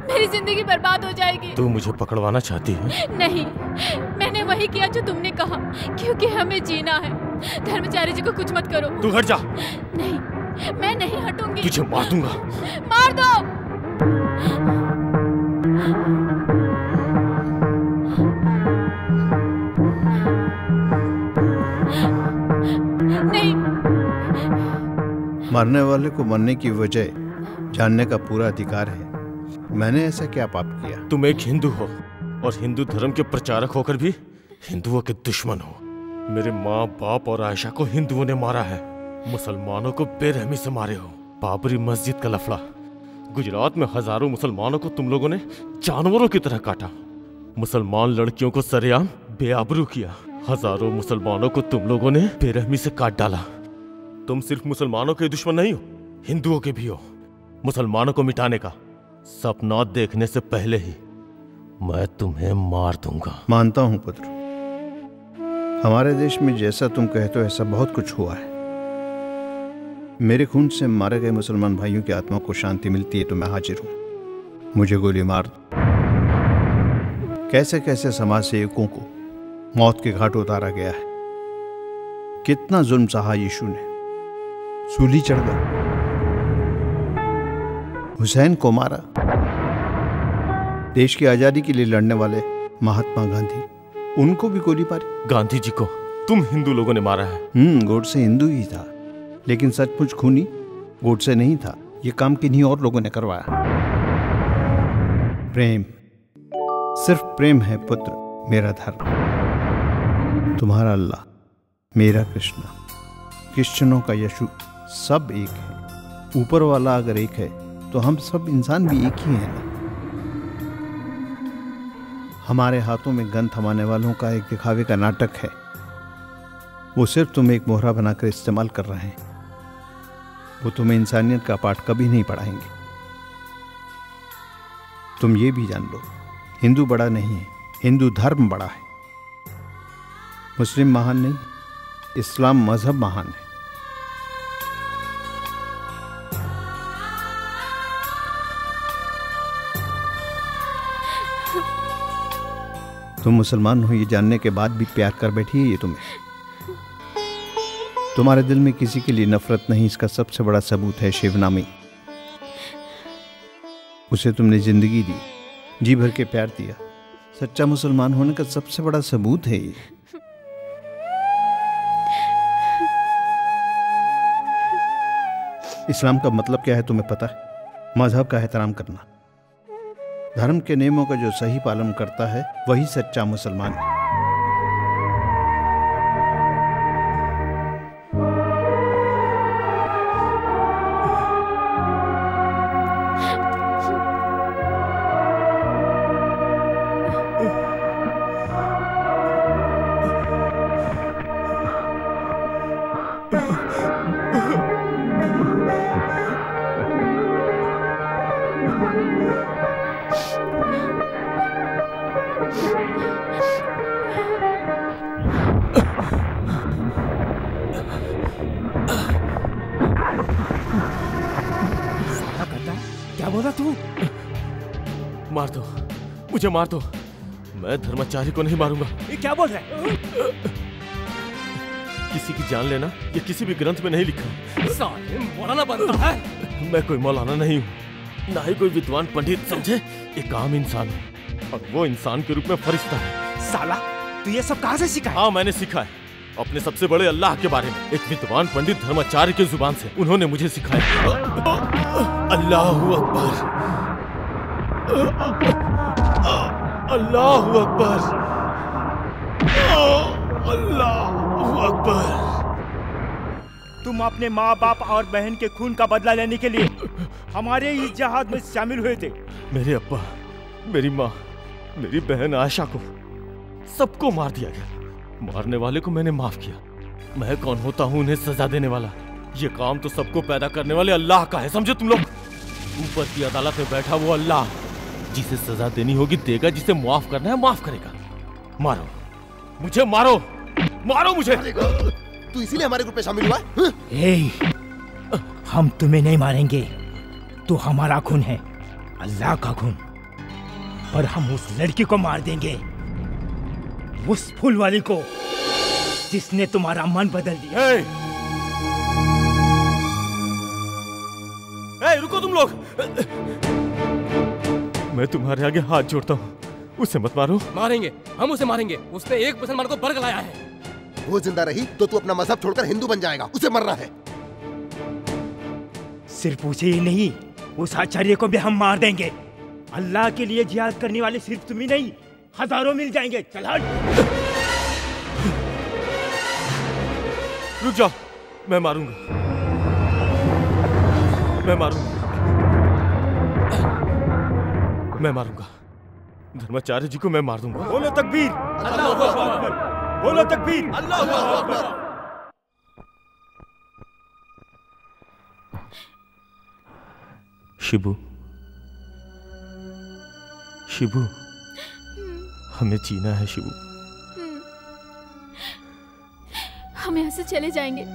मेरी जिंदगी बर्बाद हो जाएगी। तू मुझे पकड़वाना चाहती है? नहीं, मैंने वही किया जो तुमने कहा, क्योंकि हमें जीना है। धर्मचारी जी को कुछ मत करो। तू हट जा। नहीं, मैं नहीं हटूंगी। तुझे मार दूंगा। मार दो। नहीं। मरने वाले को मरने की वजह जानने का पूरा अधिकार है। मैंने ऐसा क्या पाप किया? तुम एक हिंदू हो और हिंदू धर्म के प्रचारक होकर भी हिंदुओं के दुश्मन हो। मेरे माँ बाप और आयशा को हिंदुओं ने मारा है, मुसलमानों को बेरहमी से मारे हो। बाबरी मस्जिद का लफड़ा, गुजरात में हजारों मुसलमानों को तुम लोगों ने जानवरों की तरह काटा। मुसलमान लड़कियों को सरेआम बेआबरू किया। हजारों मुसलमानों को तुम लोगों ने बेरहमी से काट डाला। तुम सिर्फ मुसलमानों के दुश्मन नहीं हो, हिंदुओं के भी हो। मुसलमानों को मिटाने का सपना देखने से पहले ही मैं तुम्हें मार दूंगा। मानता हूं पुत्र, हमारे देश में जैसा तुम कहते हो ऐसा बहुत कुछ हुआ है। मेरे खून से मारे गए मुसलमान भाइयों की आत्मा को शांति मिलती है तो मैं हाजिर हूं। मुझे गोली मार दो। कैसे कैसे समाज से सेवकों को मौत के घाट उतारा गया है। कितना जुल्म सहा यीशु ने, सूली चढ़कर हुसैन को मारा। देश की आजादी के लिए लड़ने वाले महात्मा गांधी, उनको भी गोली मारी। गांधी जी को तुम हिंदू लोगों ने मारा है। गोडसे हिंदू ही था, लेकिन सचमुच खूनी गोडसे नहीं था। ये काम किन्हीं और लोगों ने करवाया। प्रेम, सिर्फ प्रेम है पुत्र मेरा धर्म। तुम्हारा अल्लाह, मेरा कृष्णा, क्रिश्चियनों का यीशु, सब एक है। ऊपर वाला अगर एक है तो हम सब इंसान भी एक ही हैं ना। हमारे हाथों में गन थमाने वालों का एक दिखावे का नाटक है। वो सिर्फ तुम्हें एक मोहरा बनाकर इस्तेमाल कर रहे हैं। वो तुम्हें इंसानियत का पाठ कभी नहीं पढ़ाएंगे। तुम ये भी जान लो, हिंदू बड़ा नहीं है, हिंदू धर्म बड़ा है। मुस्लिम महान नहीं, इस्लाम मजहब महान है। तुम मुसलमान हो ये जानने के बाद भी प्यार कर बैठी है ये तुम्हें। तुम्हारे दिल में किसी के लिए नफरत नहीं, इसका सबसे बड़ा सबूत है शिवनामी। उसे तुमने जिंदगी दी, जी भर के प्यार दिया। सच्चा मुसलमान होने का सबसे बड़ा सबूत है ये। इस्लाम का मतलब क्या है तुम्हें पता है? मजहब का एहतराम करना। धर्म के नियमों का जो सही पालन करता है वही सच्चा मुसलमान है। बोला तू? मार दो, मुझे मार दो। मैं धर्माचार्य को नहीं मारूंगा। ये क्या बोल रहा है? किसी की जान लेना ये किसी भी ग्रंथ में नहीं लिखा। साले मौलाना बनता है। मैं कोई मौलाना नहीं हूँ, ना ही कोई विद्वान पंडित, समझे? एक आम इंसान हूँ और वो इंसान के रूप में फरिश्ता है। साला तू ये सब कहाँ से सीखा है? हाँ, मैंने सीखा है अपने सबसे बड़े अल्लाह के बारे में। एक विद्वान पंडित धर्माचार्य की जुबान से उन्होंने मुझे सिखाया। अल्लाहू अकबर, अल्लाहू अकबर, अल्लाहू अकबर। तुम अपने माँ बाप और बहन के खून का बदला लेने के लिए हमारे इस जहाज में शामिल हुए थे। मेरे अब्बा, मेरी माँ, मेरी बहन आयशा को सबको मार दिया गया। मारने वाले को मैंने माफ किया। मैं कौन होता हूँ उन्हें सजा देने वाला? ये काम तो सबको पैदा करने वाले अल्लाह का है, समझे तुम लोग? ऊपर की अदालत में बैठा वो अल्लाह, जिसे सजा देनी होगी देगा, जिसे माफ करना है माफ करेगा। मारो मुझे, मारो, मारो मुझे। तू इसीलिए हमारे ग्रुप में शामिल हुआ है? हम तुम्हें नहीं मारेंगे, तो हमारा खून है, अल्लाह का खून। पर हम उस लड़की को मार देंगे, उस फूल वाली को जिसने तुम्हारा मन बदल दिया। रुको तुम लोग, मैं तुम्हारे आगे हाथ जोड़ता हूँ, उसे मत मारो। मारेंगे, हम उसे मारेंगे। उसने एक मुसलमान को बरगलाया लाया है। वो जिंदा रही तो तू अपना मजहब छोड़कर हिंदू बन जाएगा, उसे मरना है। सिर्फ उसे ही नहीं, उस आचार्य को भी हम मार देंगे। अल्लाह के लिए जिहाद करने वाले सिर्फ तुम ही नहीं, हजारों मिल जाएंगे। चल हट। रुक जाओ, मैं मारूंगा, मैं मारूंगा, मैं मारूंगा। धर्माचार्य जी को मैं मार दूंगा। बोलो तकबीर, अल्लाहू अकबर, बोलो तकबीर, अल्लाहू अकबर। शिबू, शिबू, हमें जीना है शिबू। हम यहाँ से चले जाएंगे,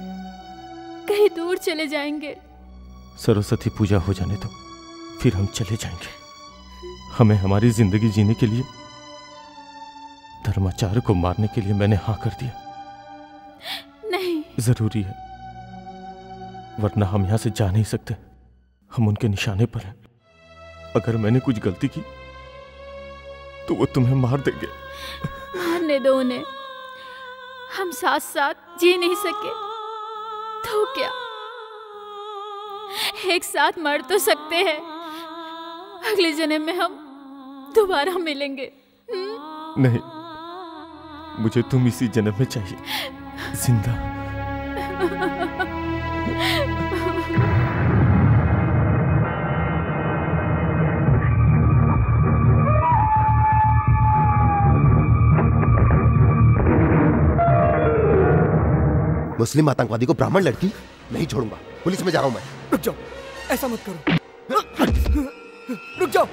कहीं दूर चले जाएंगे। सरस्वती पूजा हो जाने दो, फिर हम चले जाएंगे। हमें हमारी जिंदगी जीने के लिए, धर्माचार्य को मारने के लिए मैंने हाँ कर दिया। नहीं, जरूरी है, वरना हम यहाँ से जा नहीं सकते। हम उनके निशाने पर हैं। अगर मैंने कुछ गलती की तो वो तुम्हें मार देंगे। मारने दो उन्हें, हम साथ साथ जी नहीं सके तो क्या, एक साथ मर तो सकते हैं। अगले जन्म में हम दोबारा मिलेंगे। नहीं, मुझे तुम इसी जन्म में चाहिए, जिंदा। मुस्लिम आतंकवादी को ब्राह्मण लड़की नहीं छोड़ूंगा। पुलिस में जा रहा हूं मैं। रुक जाओ, ऐसा मत करो। रुक जाओ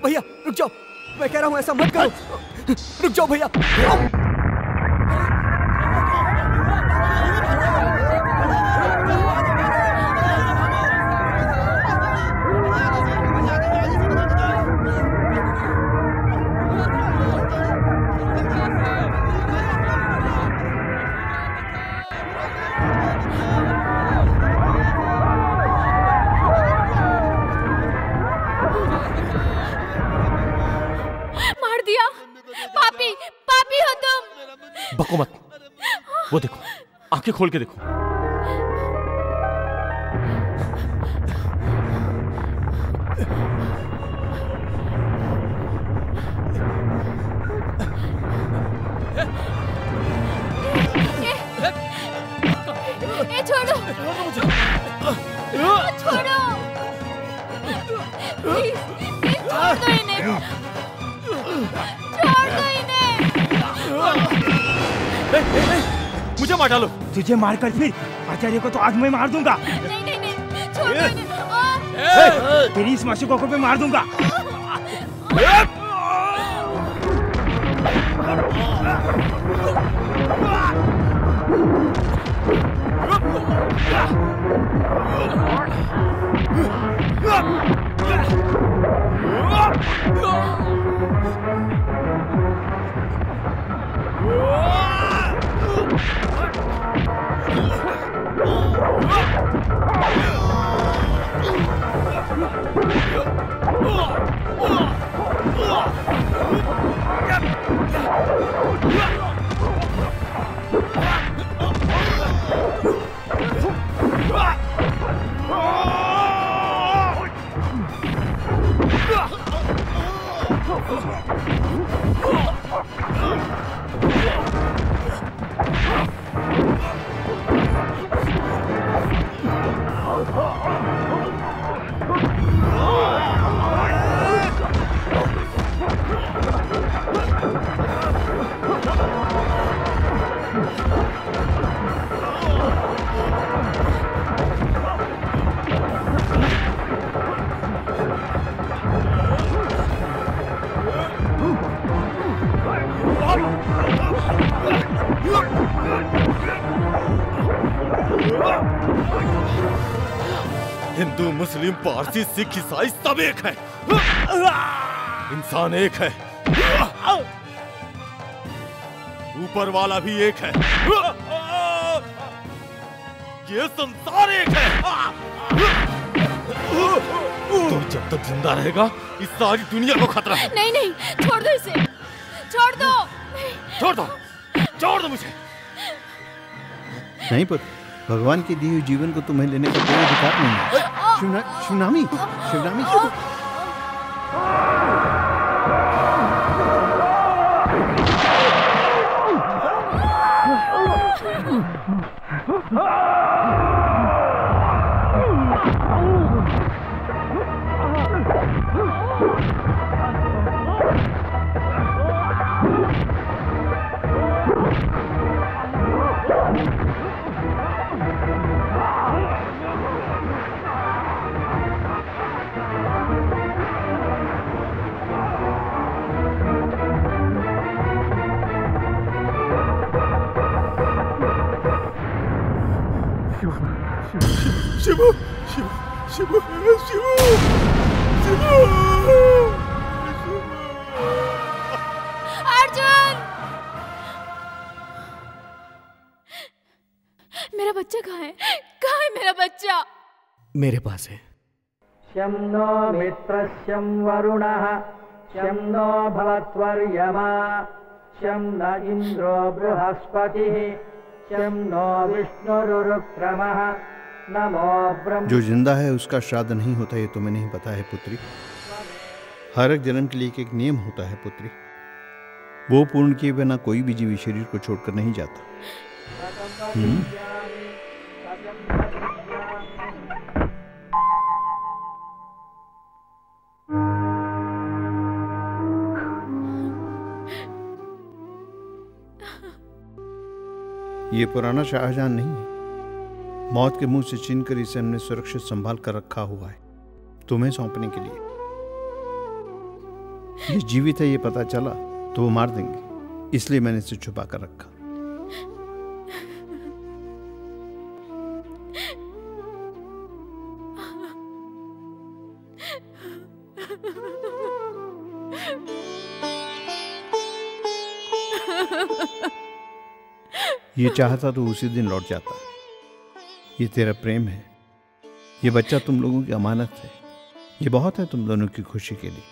भैया, रुक जाओ, मैं कह रहा हूं ऐसा मत करो। रुक जाओ भैया। बको मत, वो देखो, आंखें खोल के देखो। छोड़ो, छोड़ो, प्लीज, छोड़ दो इन्हें, छोड़ दो इन्हें। मुझे मार डालो। तुझे मारकर फिर आचार्य को तो आज मैं मार दूंगा। नहीं नहीं नहीं, छोड़ दो इन्हें। तेरी इस मासूकों को मैं मार दूंगा। हिंदू, मुस्लिम, पारसी, सिख, ईसाई सब एक है। इंसान एक है, ऊपर वाला भी एक है, ये संसार एक है। तो जब तक जिंदा रहेगा इस सारी दुनिया को खतरा है। नहीं नहीं, छोड़ दो इसे, छोड़ दो। छोड़ दो, छोड़ दो मुझे। नहीं पुत्र, भगवान के दिए हुए जीवन को तुम्हें लेने का कोई अधिकार नहीं है। शिवनामी, शिवनामी। शिवू, शिवू, शिवू, शिवू, शिवू। अर्जुन, मेरा बच्चा कहाँ है? कहाँ है मेरा बच्चा? मेरे पास है। शं नो मित्रस्यं वरुणः, शं नो भवत्वर्यमा, शं न इंद्रो बृहस्पतिः, शं नो विष्णुरुक्रमः, नमो ब्रह्म। जो जिंदा है उसका श्राद्ध नहीं होता, ये तुम्हें नहीं पता है पुत्री। हर एक जन्म के लिए एक नियम होता है पुत्री, वो पूर्ण किए बिना कोई भी जीवी शरीर को छोड़कर नहीं जाता। ये पुराना शाहजहां नहीं है, मौत के मुंह से छीनकर इसे हमने सुरक्षित संभाल कर रखा हुआ है तुम्हें सौंपने के लिए। ये जीवित है ये पता चला तो वो मार देंगे, इसलिए मैंने इसे छुपा कर रखा। ये चाहता तो उसी दिन लौट जाता। ये तेरा प्रेम है, ये बच्चा तुम लोगों की अमानत है, ये बहुत है तुम दोनों की खुशी के लिए।